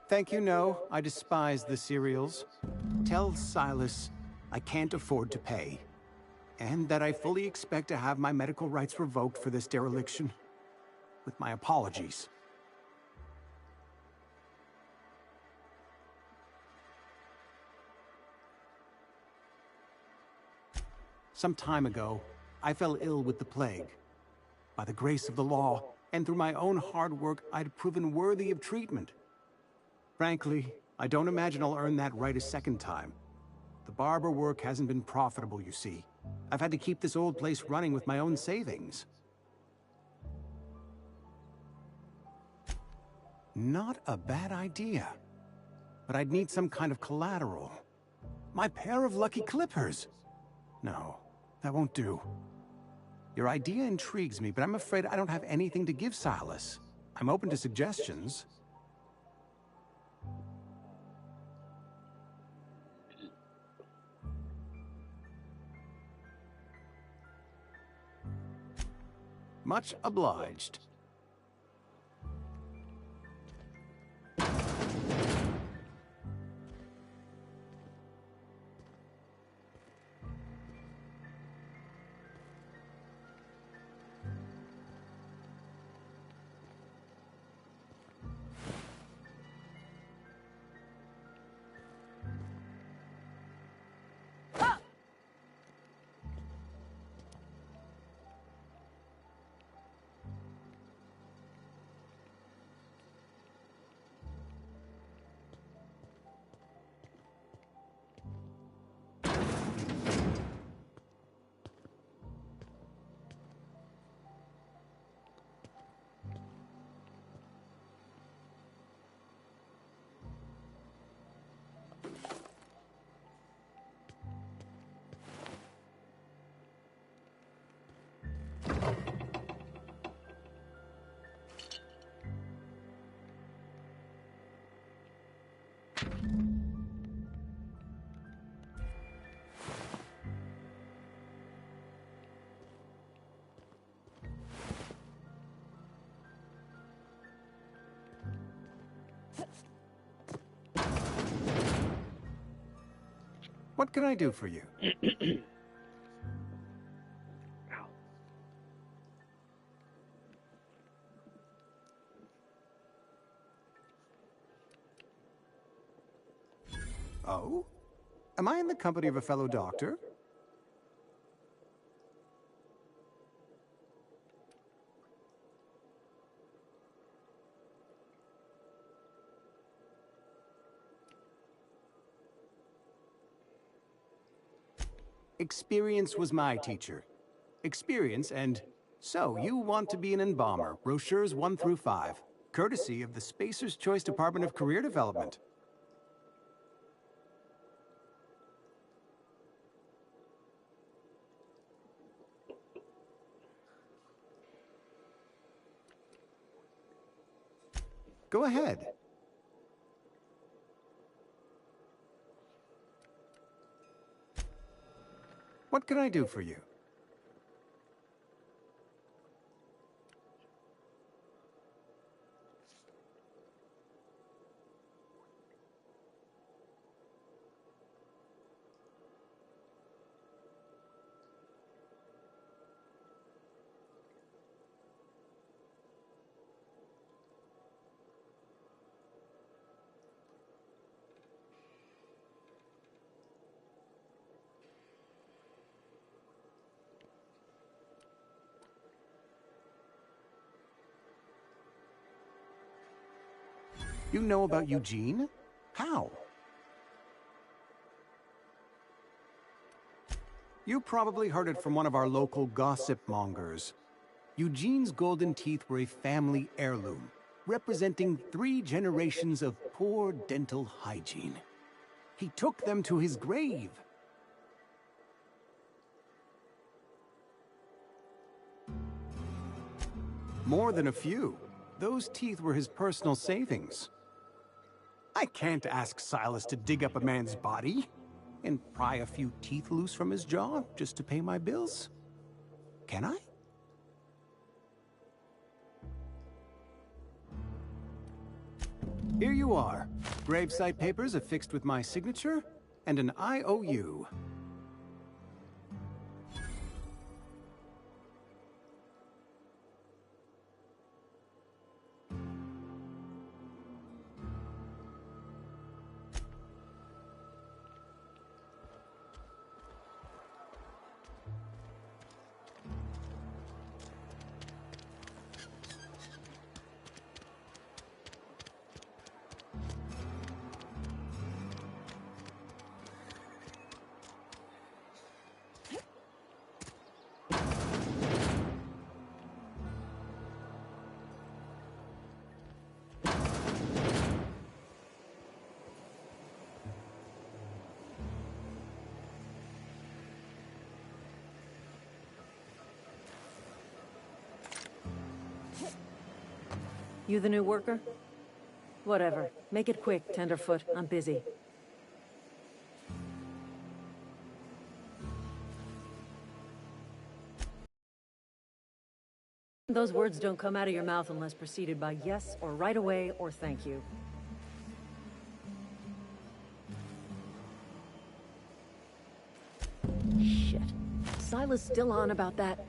Thank you, no. I despise the cereals. Tell Silas I can't afford to pay, and that I fully expect to have my medical rights revoked for this dereliction. With my apologies. Some time ago, I fell ill with the plague. By the grace of the law, and through my own hard work, I'd proven worthy of treatment. Frankly, I don't imagine I'll earn that right a second time. The barber work hasn't been profitable, you see. I've had to keep this old place running with my own savings. Not a bad idea. But I'd need some kind of collateral. My pair of lucky clippers! No, that won't do. Your idea intrigues me, but I'm afraid I don't have anything to give Silas. I'm open to suggestions. Much obliged. What can I do for you? Oh? Am I in the company of a fellow doctor? Experience was my teacher. Experience and... So, you want to be an embalmer, brochures 1 through 5, courtesy of the Spacer's Choice Department of Career Development. Go ahead. What can I do for you? You know about Eugene? How? You probably heard it from one of our local gossip mongers. Eugene's golden teeth were a family heirloom, representing 3 generations of poor dental hygiene. He took them to his grave. More than a few. Those teeth were his personal savings. I can't ask Silas to dig up a man's body and pry a few teeth loose from his jaw just to pay my bills. Can I? Here you are. Gravesite papers affixed with my signature and an IOU. You the new worker? Whatever. Make it quick, Tenderfoot. I'm busy. Those words don't come out of your mouth unless preceded by yes, or right away, or thank you. Shit. Silas still on about that.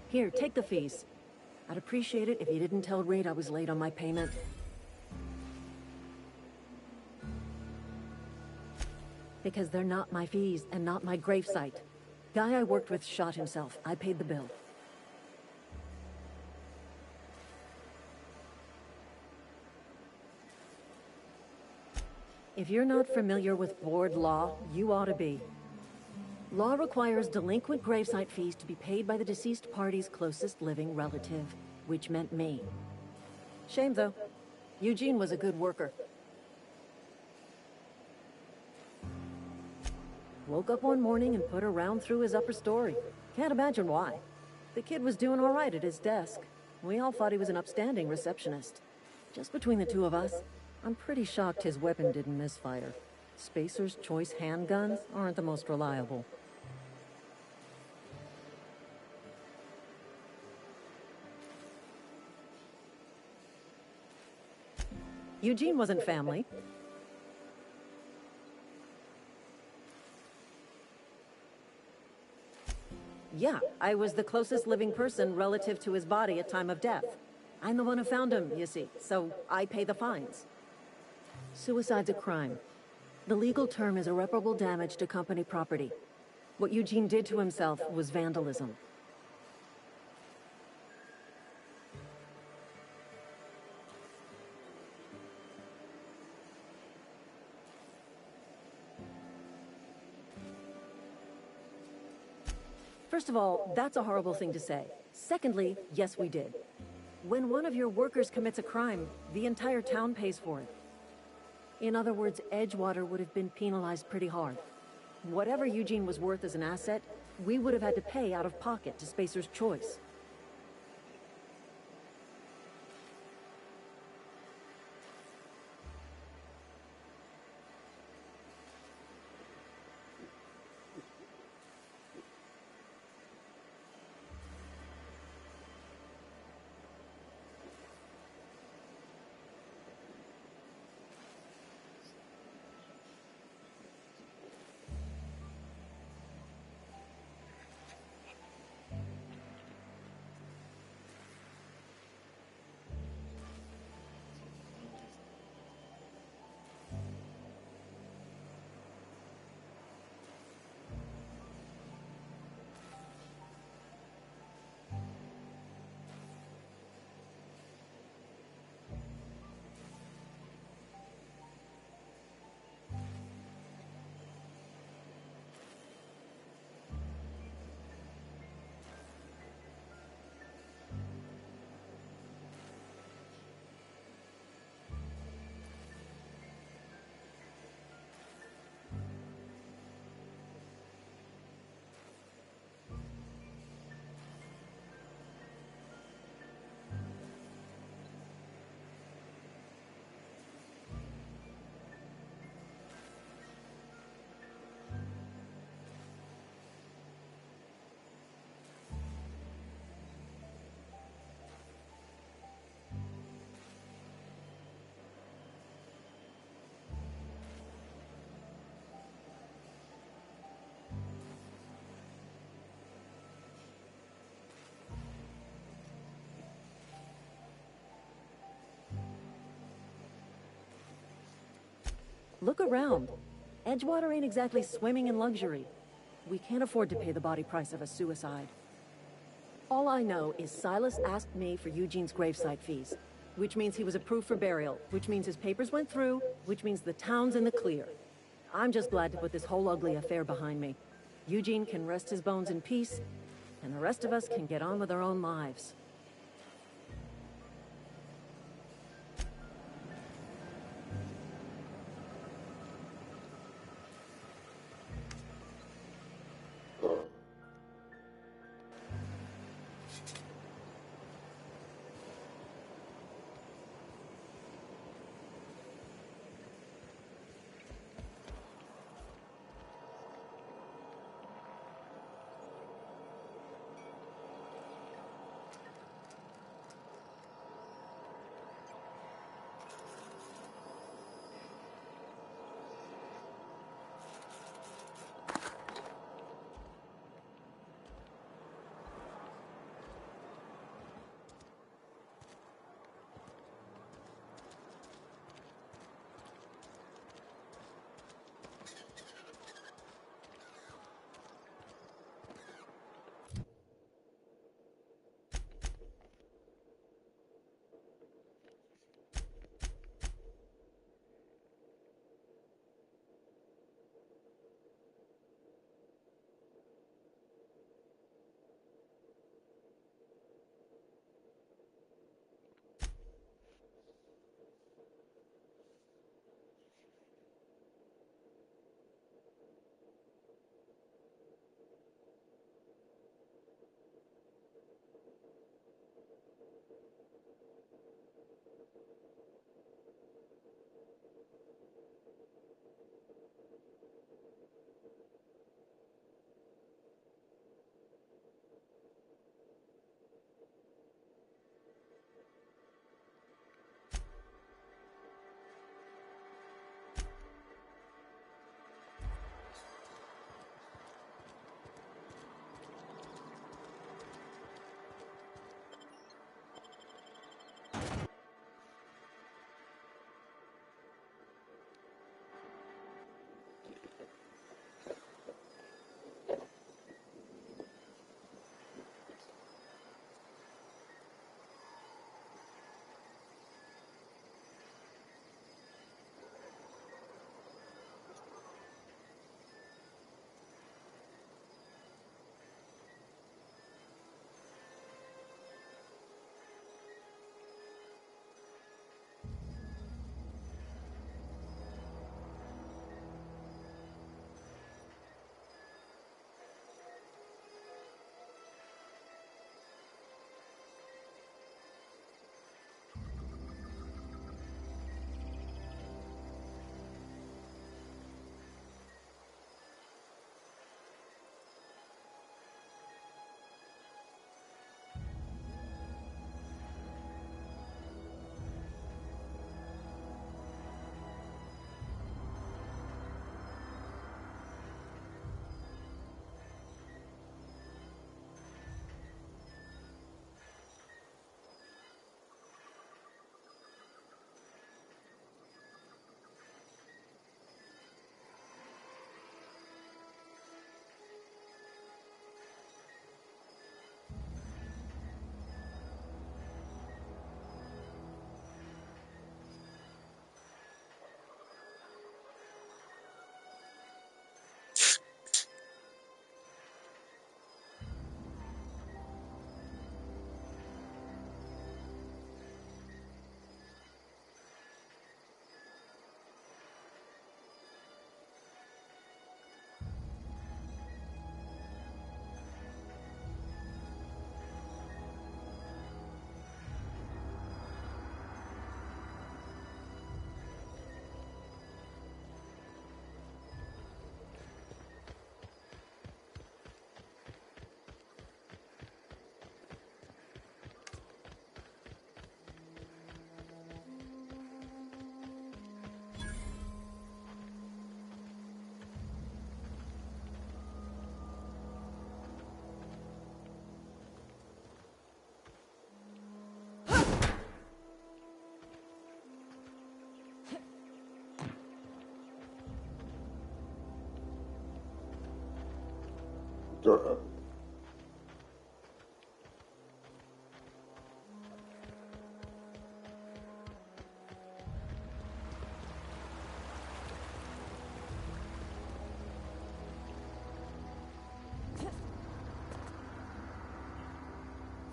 Here, take the fees. I'd appreciate it if you didn't tell Reed I was late on my payment. Because they're not my fees and not my gravesite. Guy I worked with shot himself. I paid the bill. If you're not familiar with board law, you ought to be. Law requires delinquent gravesite fees to be paid by the deceased party's closest living relative, which meant me. Shame, though. Eugene was a good worker. Woke up one morning and put a round through his upper story. Can't imagine why. The kid was doing all right at his desk. We all thought he was an upstanding receptionist. Just between the two of us, I'm pretty shocked his weapon didn't misfire. Spacer's Choice handguns aren't the most reliable. Eugene wasn't family. Yeah, I was the closest living person relative to his body at time of death. I'm the one who found him, you see, so I pay the fines. Suicide's a crime. The legal term is irreparable damage to company property. What Eugene did to himself was vandalism. First of all, that's a horrible thing to say. Secondly, yes, we did. When one of your workers commits a crime, the entire town pays for it. In other words, Edgewater would have been penalized pretty hard. Whatever Eugene was worth as an asset, we would have had to pay out of pocket to Spacer's Choice. Look around. Edgewater ain't exactly swimming in luxury. We can't afford to pay the body price of a suicide. All I know is Silas asked me for Eugene's gravesite fees, which means he was approved for burial, which means his papers went through, which means the town's in the clear. I'm just glad to put this whole ugly affair behind me. Eugene can rest his bones in peace, and the rest of us can get on with our own lives.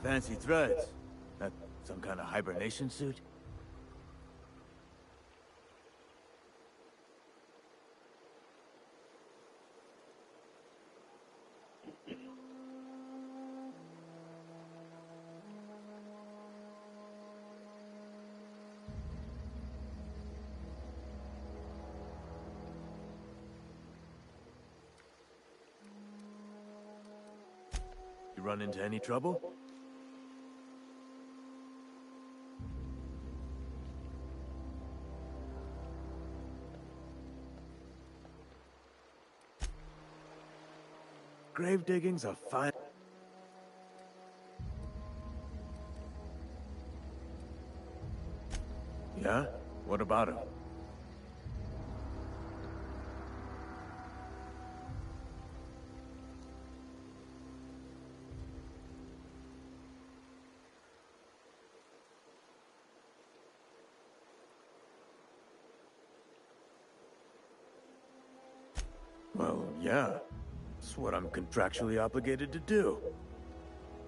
Fancy threads. That some kind of hibernation suit? You run into any trouble? Grave digging's a fine... Yeah? What about him? Well, yeah. It's what I'm contractually obligated to do.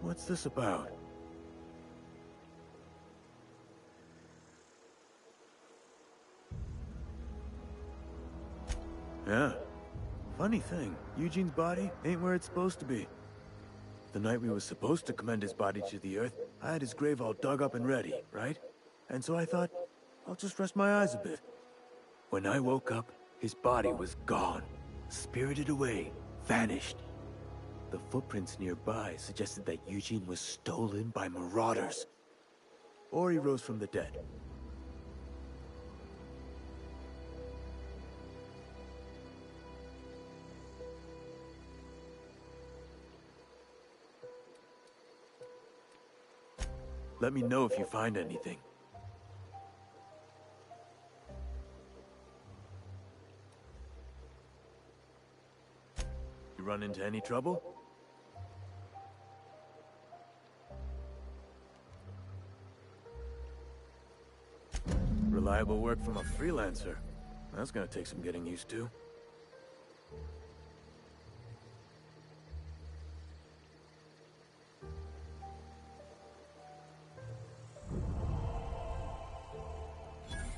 What's this about? Yeah. Funny thing, Eugene's body ain't where it's supposed to be. The night we was supposed to commend his body to the earth, I had his grave all dug up and ready, right? And so I thought, I'll just rest my eyes a bit. When I woke up, his body was gone. Spirited away. Vanished. The footprints nearby suggested that Eugene was stolen by marauders. Or he rose from the dead. Let me know if you find anything. You run into any trouble? Reliable work from a freelancer. That's gonna take some getting used to.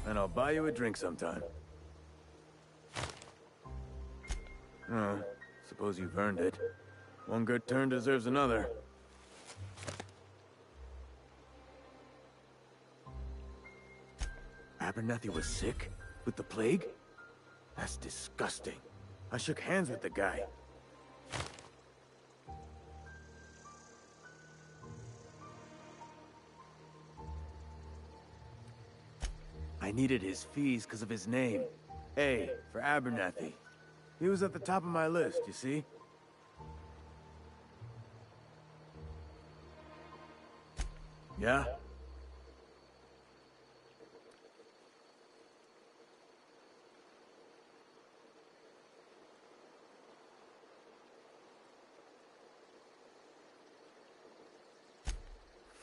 And I'll buy you a drink sometime. Suppose you've earned it. One good turn deserves another. Abernathy was sick? With the plague? That's disgusting. I shook hands with the guy. I needed his fees because of his name. A, for Abernathy. He was at the top of my list, you see? Yeah?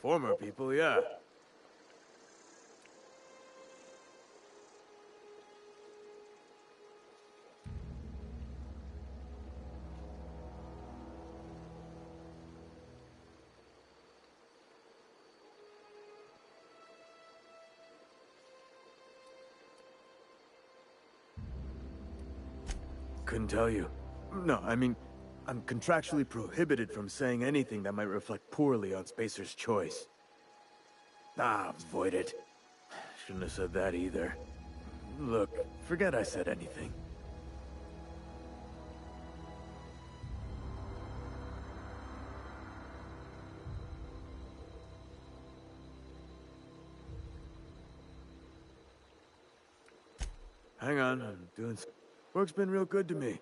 Former people, yeah. Couldn't tell you. No, I mean, I'm contractually prohibited from saying anything that might reflect poorly on Spacer's choice. Avoid it. Shouldn't have said that either. Look, forget I said anything. Hang on, I'm doing... Work's been real good to me.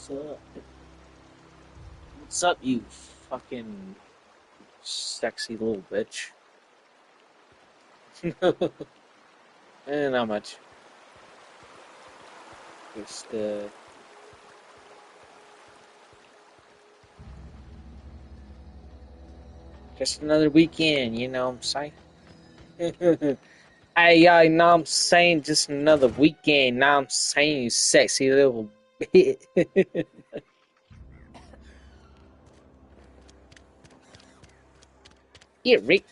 What's up? What's up, you fucking sexy little bitch? Not much. Just another weekend, you know what I'm saying? Hey, know what I'm saying? Just another weekend, know what I'm saying? You sexy little bitch. Yeah, right.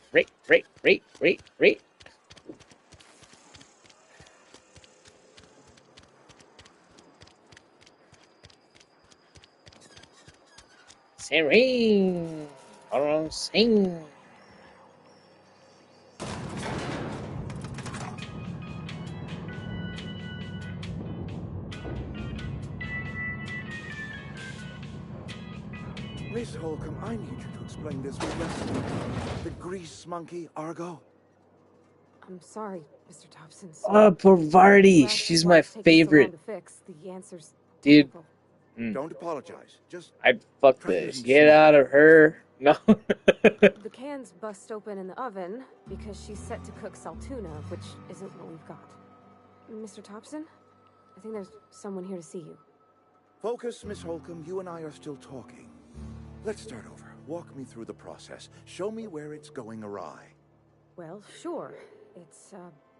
Serene. Or sing. Miss Holcomb, I need you to explain this with the grease monkey, Argo. I'm sorry, Mr. Thompson. Oh, poor Vardy. Glad She's why my it's taking so long favorite. to fix. The answer's Dude. technical. Don't apologize. Just I'd fuck try this. using Get smart out of words. her. No. The cans bust open in the oven because she's set to cook saltuna, which isn't what we've got. Mr. Thompson, I think there's someone here to see you. Focus, Miss Holcomb. You and I are still talking. Let's start over. Walk me through the process. Show me where it's going awry. Well, sure. It's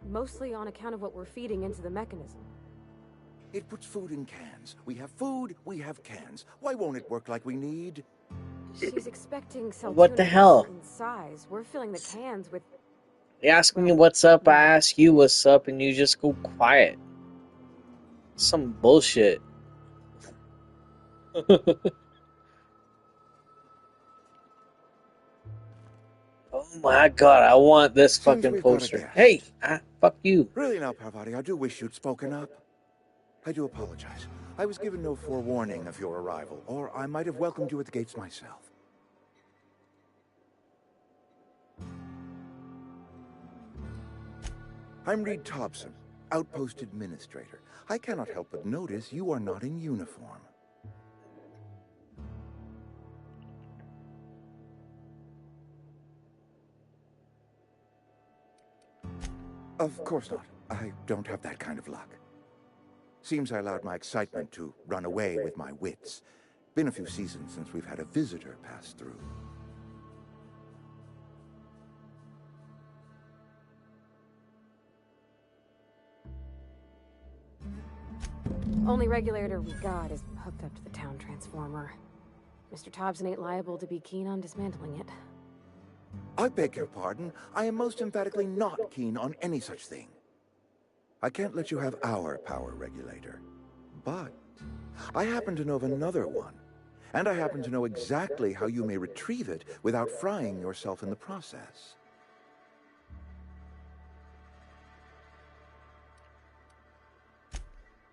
mostly on account of what we're feeding into the mechanism. It puts food in cans. We have food, we have cans. Why won't it work like we need? She's expecting saltuna What the of a hell? certain size. We're filling the cans with... You ask me what's up, I ask you what's up, and you just go quiet. Some bullshit. Oh my god, I want this Seems fucking we've got a poster. guest. Hey, fuck you. Really now, Parvati, I do wish you'd spoken up. I do apologize. I was given no forewarning of your arrival, or I might have welcomed you at the gates myself. I'm Reed Thompson, Outpost Administrator. I cannot help but notice you are not in uniform. Of course not. I don't have that kind of luck. Seems I allowed my excitement to run away with my wits. Been a few seasons since we've had a visitor pass through. Only regulator we got is hooked up to the town transformer. Mr. Thompson ain't liable to be keen on dismantling it. I beg your pardon. I am most emphatically not keen on any such thing. I can't let you have our power regulator. But I happen to know of another one. And I happen to know exactly how you may retrieve it without frying yourself in the process.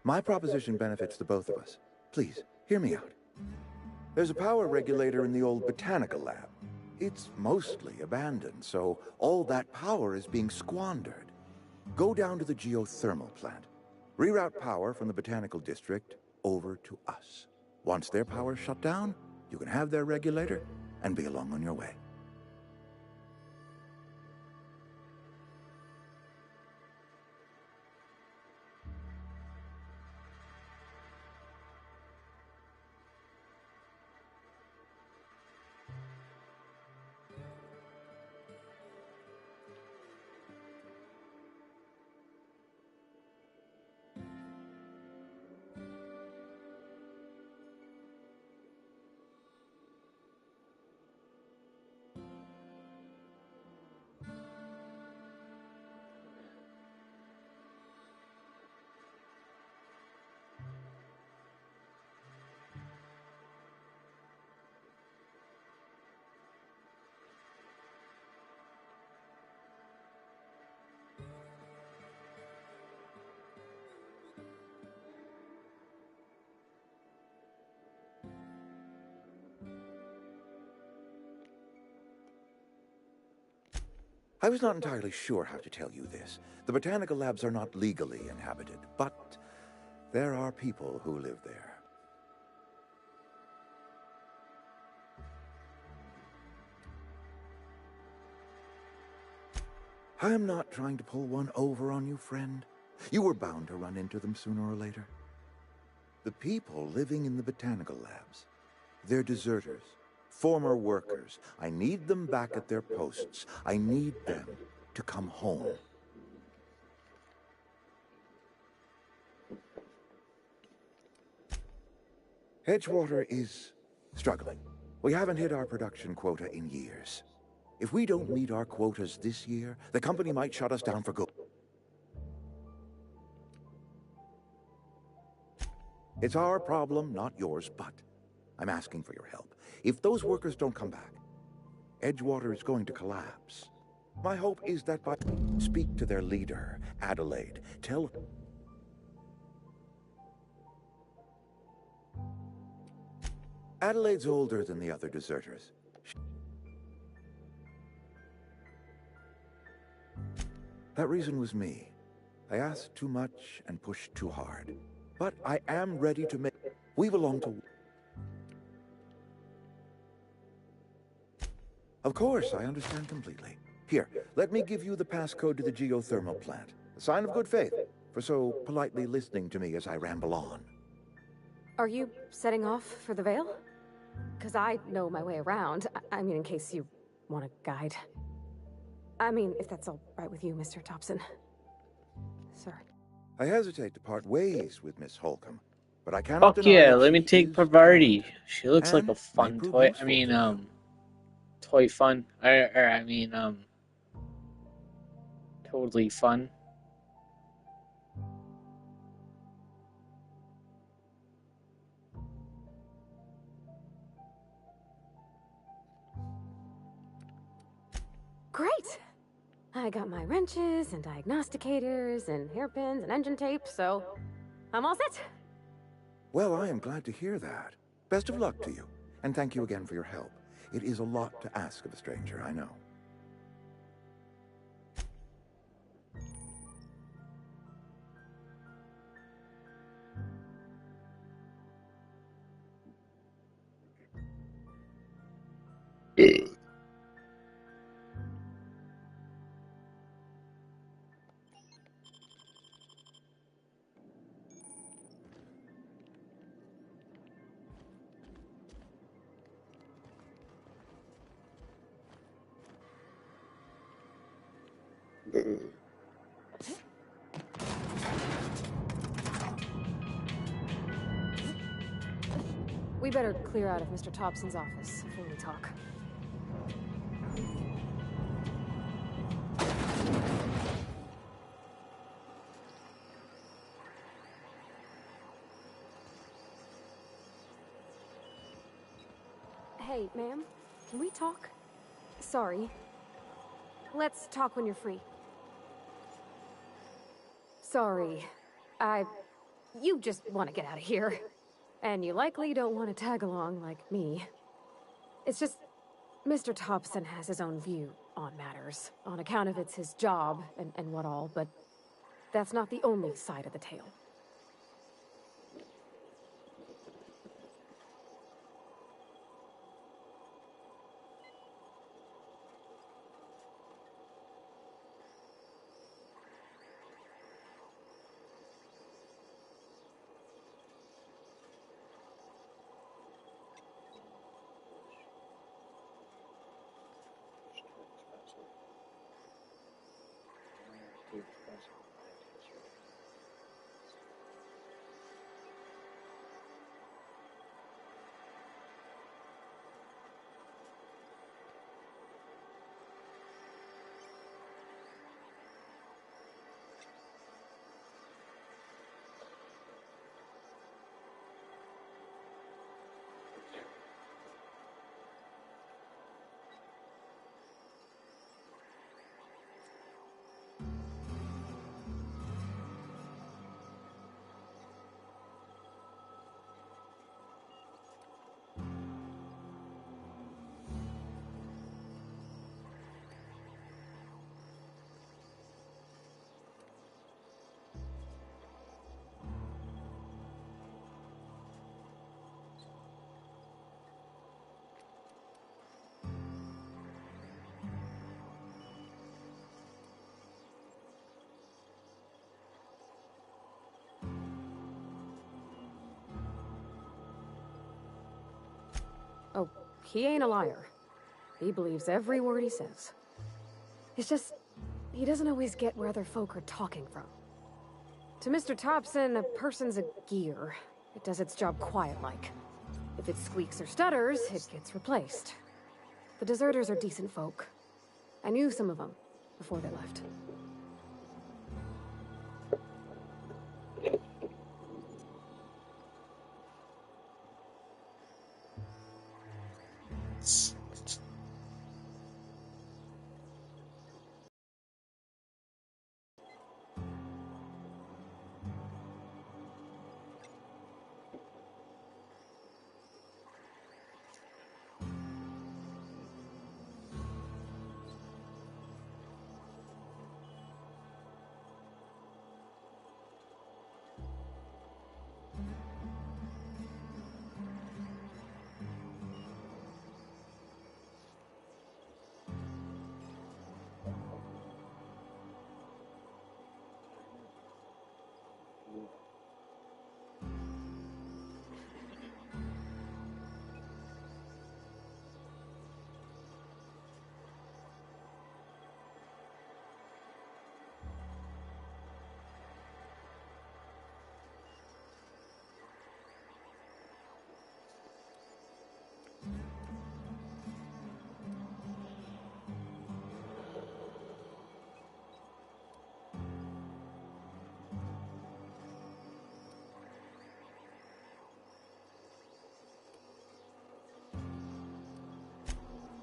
My proposition benefits the both of us. Please, hear me out. There's a power regulator in the old botanical lab. It's mostly abandoned, so all that power is being squandered. Go down to the geothermal plant. Reroute power from the botanical district over to us. Once their power's shut down, you can have their regulator and be along on your way. I was not entirely sure how to tell you this. The botanical labs are not legally inhabited, but there are people who live there. I'm not trying to pull one over on you, friend. You were bound to run into them sooner or later. The people living in the botanical labs, they're deserters, former workers. I need them back at their posts. I need them to come home. Edgewater is struggling. We haven't hit our production quota in years. If we don't meet our quotas this year, the company might shut us down for good. It's our problem, not yours, but I'm asking for your help. If those workers don't come back, Edgewater is going to collapse. My hope is that by speak to their leader, Adelaide. Tell Adelaide's older than the other deserters. That reason was me. I asked too much and pushed too hard. But I am ready to make... We belong to... Of course, I understand completely. Here, let me give you the passcode to the geothermal plant. A sign of good faith for so politely listening to me as I ramble on. Are you setting off for the Vale? Because I know my way around. I mean, in case you want a guide. I mean, if that's all right with you, Mr. Thompson. Sir. I hesitate to part ways with Miss Holcomb, but I cannot Fuck deny yeah, that let she me take is Pavarti. talented She looks like a and fun may prove toy. useful to you. Toy fun. Totally fun. Great! I got my wrenches and diagnosticators and hairpins and engine tape, so I'm all set. Well, I am glad to hear that. Best of luck to you, and thank you again for your help. It is a lot to ask of a stranger, I know. We better clear out of Mr. Thompson's office before we talk. Hey, ma'am, can we talk? Sorry. Let's talk when you're free. Sorry. You just want to get out of here. And you likely don't want to tag along like me. It's just, Mr. Thompson has his own view on matters, on account of it's his job and what all, but that's not the only side of the tale. he ain't a liar. He believes every word he says. It's just, he doesn't always get where other folk are talking from. To Mr. Thompson, a person's a gear. It does its job quiet-like. If it squeaks or stutters, it gets replaced. The deserters are decent folk. I knew some of them before they left.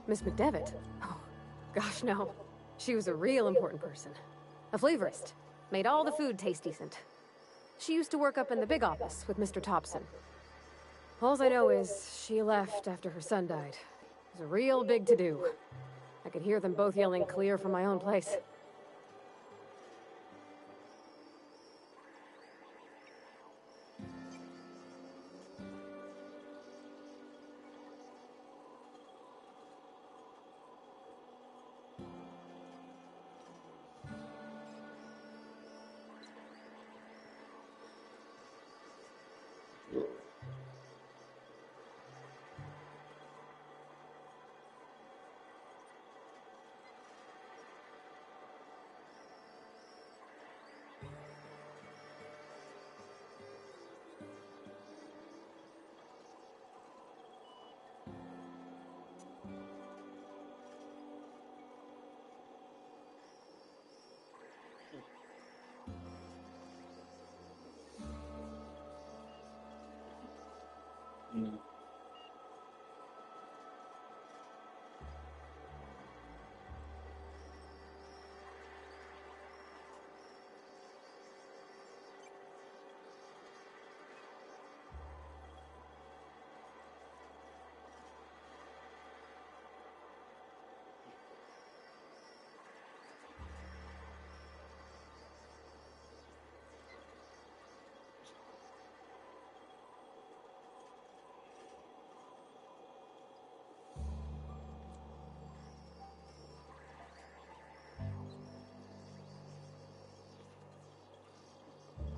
Miss McDevitt? Oh, gosh, no. She was a real important person. A flavorist. Made all the food taste decent. She used to work up in the big office with Mr. Thompson. All I know is she left after her son died. It was a real big to-do. I could hear them both yelling clear from my own place.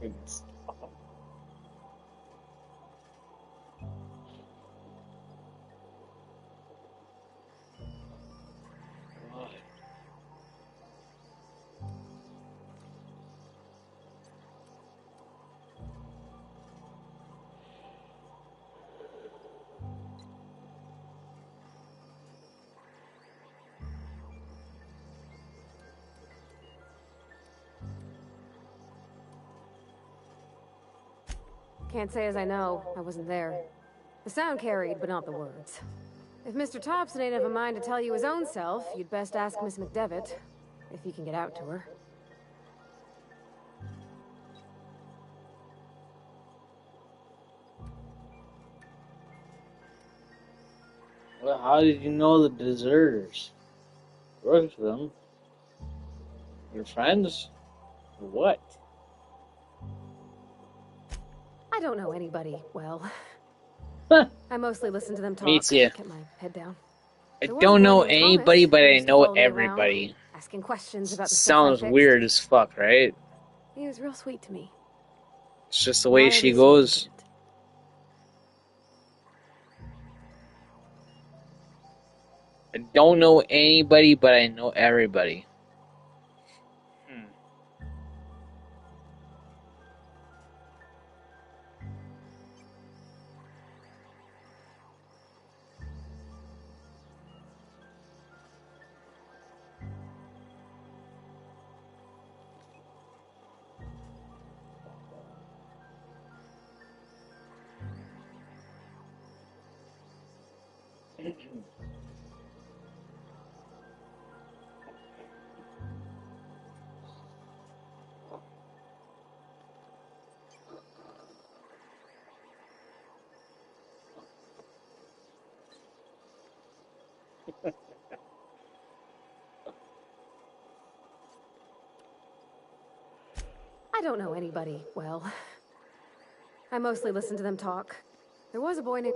Goodness. Can't say as I know. I wasn't there. The sound carried, but not the words. If Mr. Thompson ain't of a mind to tell you his own self, you'd best ask Miss McDevitt, if he can get out to her. Well, how did you know the deserters? Worked with them? Your friends? Or what? I don't know anybody well. I mostly listen to them talk. Me too. Kept my head down. I There was don't a boy know named anybody, Thomas but who I used to know follow me around, everybody. asking questions about the stuff I Sounds fixed. weird as fuck, right? He was real sweet to me. It's just the way Wild she and goes. I don't know anybody, but I know everybody. I don't know anybody well. I mostly listen to them talk. There was a boy named...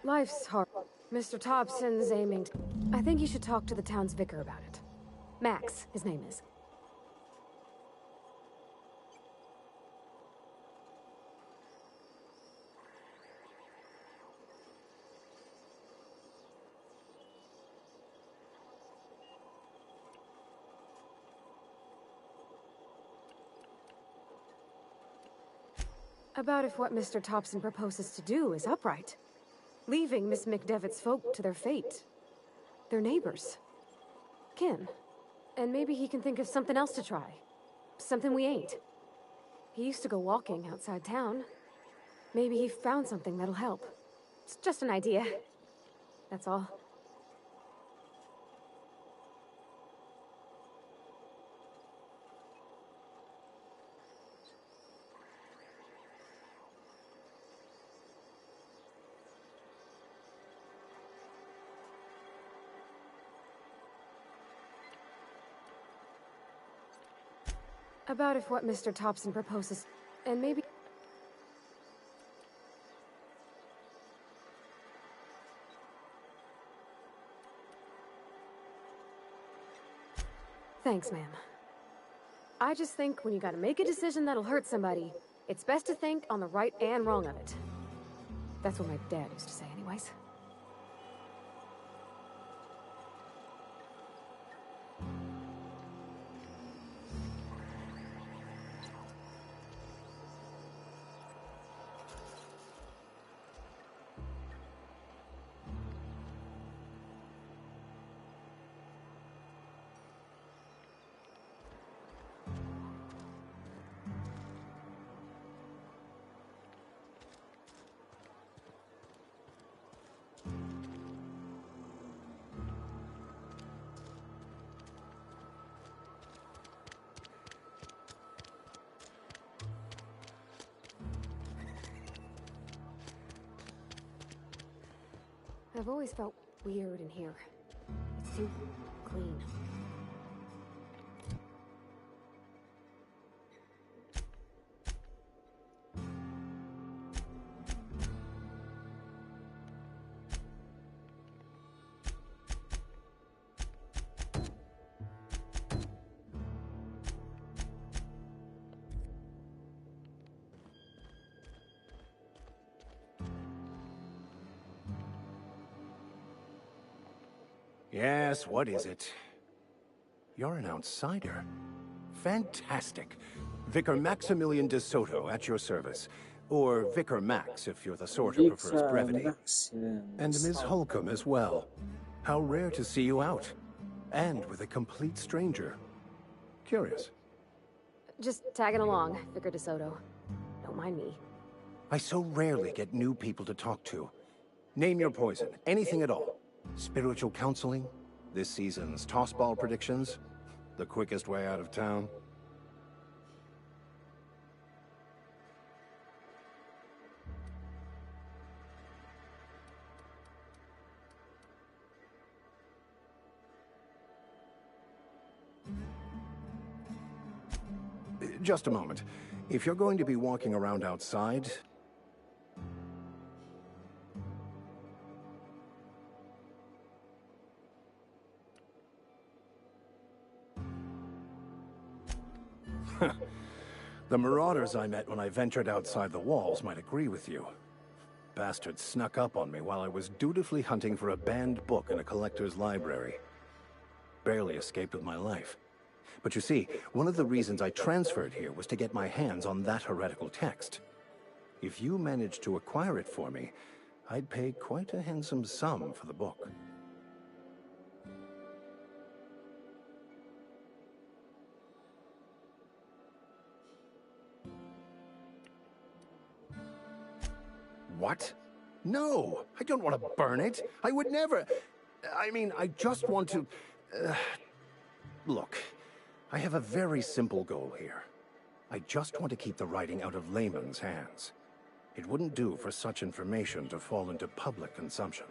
Life's hard. Mr. Thompson's aiming to... I think you should talk to the town's vicar about it. Max, his name is. About if what Mr. Thompson proposes to do is upright. Leaving Miss McDevitt's folk to their fate. Their neighbors. Kin. And maybe he can think of something else to try. Something we ain't. He used to go walking outside town. Maybe he found something that'll help. It's just an idea. That's all. About if what Mr. Thompson proposes, and maybe... Thanks, ma'am. I just think when you gotta make a decision that'll hurt somebody, it's best to think on the right and wrong of it. That's what my dad used to say anyways. I've always felt weird in here. It's too clean. Yes, what is it? You're an outsider. Fantastic. Vicar Maximilian de Soto at your service. Or Vicar Max, if you're the sort who prefers brevity. And Ms. Holcomb as well. How rare to see you out. And with a complete stranger. Curious. Just tagging along, Vicar DeSoto. Don't mind me. I so rarely get new people to talk to. Name your poison, anything at all. Spiritual counseling, this season's tossball predictions, the quickest way out of town. Just a moment. If you're going to be walking around outside, The marauders I met when I ventured outside the walls might agree with you. Bastards snuck up on me while I was dutifully hunting for a banned book in a collector's library. Barely escaped with my life. But you see, one of the reasons I transferred here was to get my hands on that heretical text. If you managed to acquire it for me, I'd pay quite a handsome sum for the book. What? No, I don't want to burn it. I would never. I mean, I just want to... Look, I have a very simple goal here. I just want to keep the writing out of layman's hands. It wouldn't do for such information to fall into public consumption.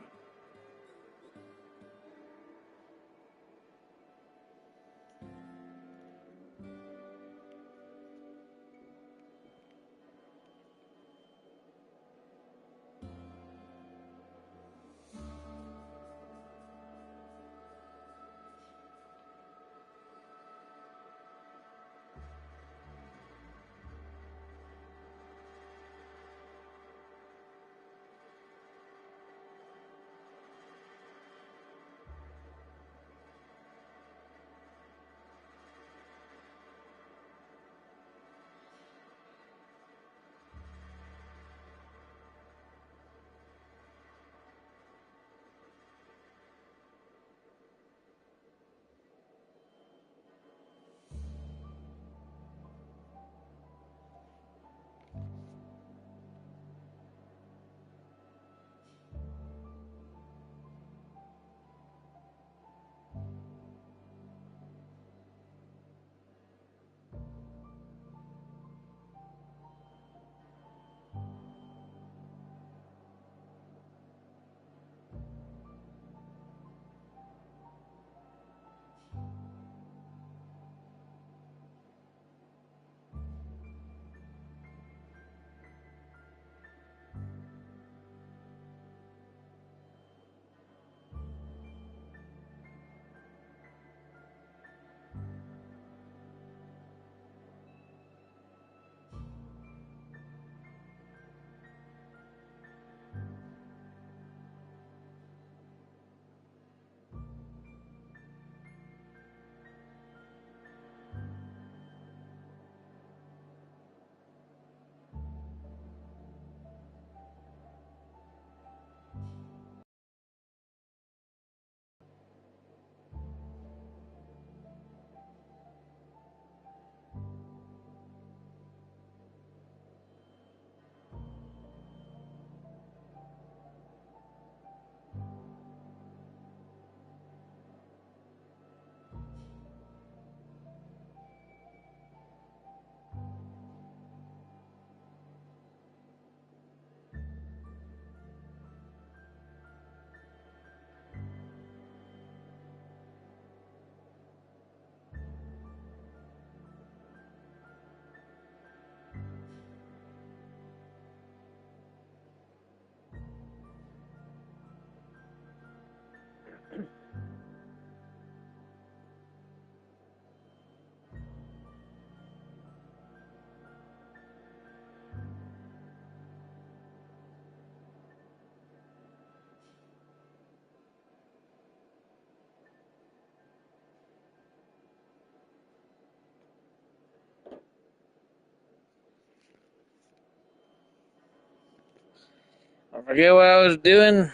I forget what I was doing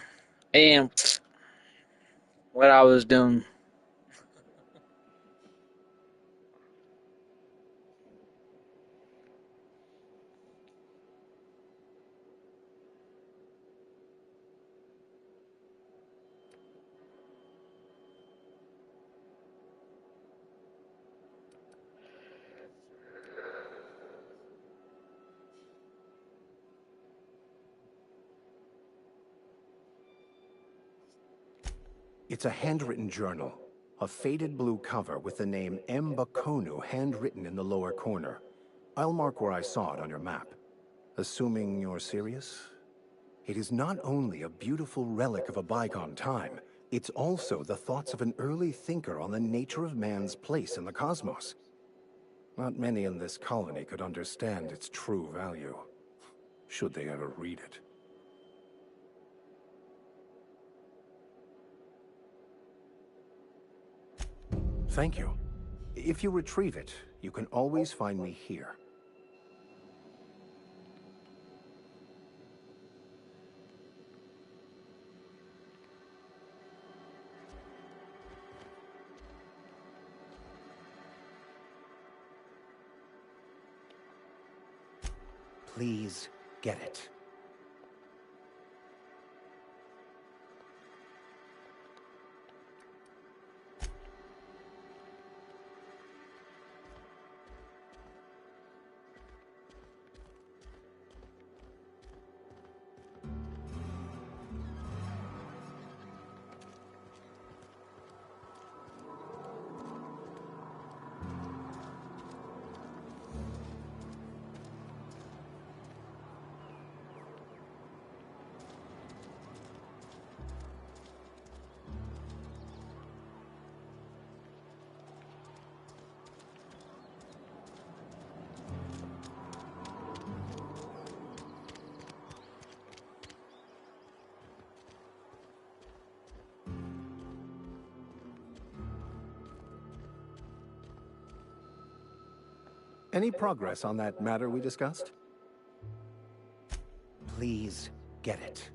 and what I was doing. It's a handwritten journal. A faded blue cover with the name M. Bakonu handwritten in the lower corner. I'll mark where I saw it on your map. Assuming you're serious? It is not only a beautiful relic of a bygone time, it's also the thoughts of an early thinker on the nature of man's place in the cosmos. Not many in this colony could understand its true value, should they ever read it. Thank you. If you retrieve it, you can always find me here. Please get it. Any progress on that matter we discussed? Please get it.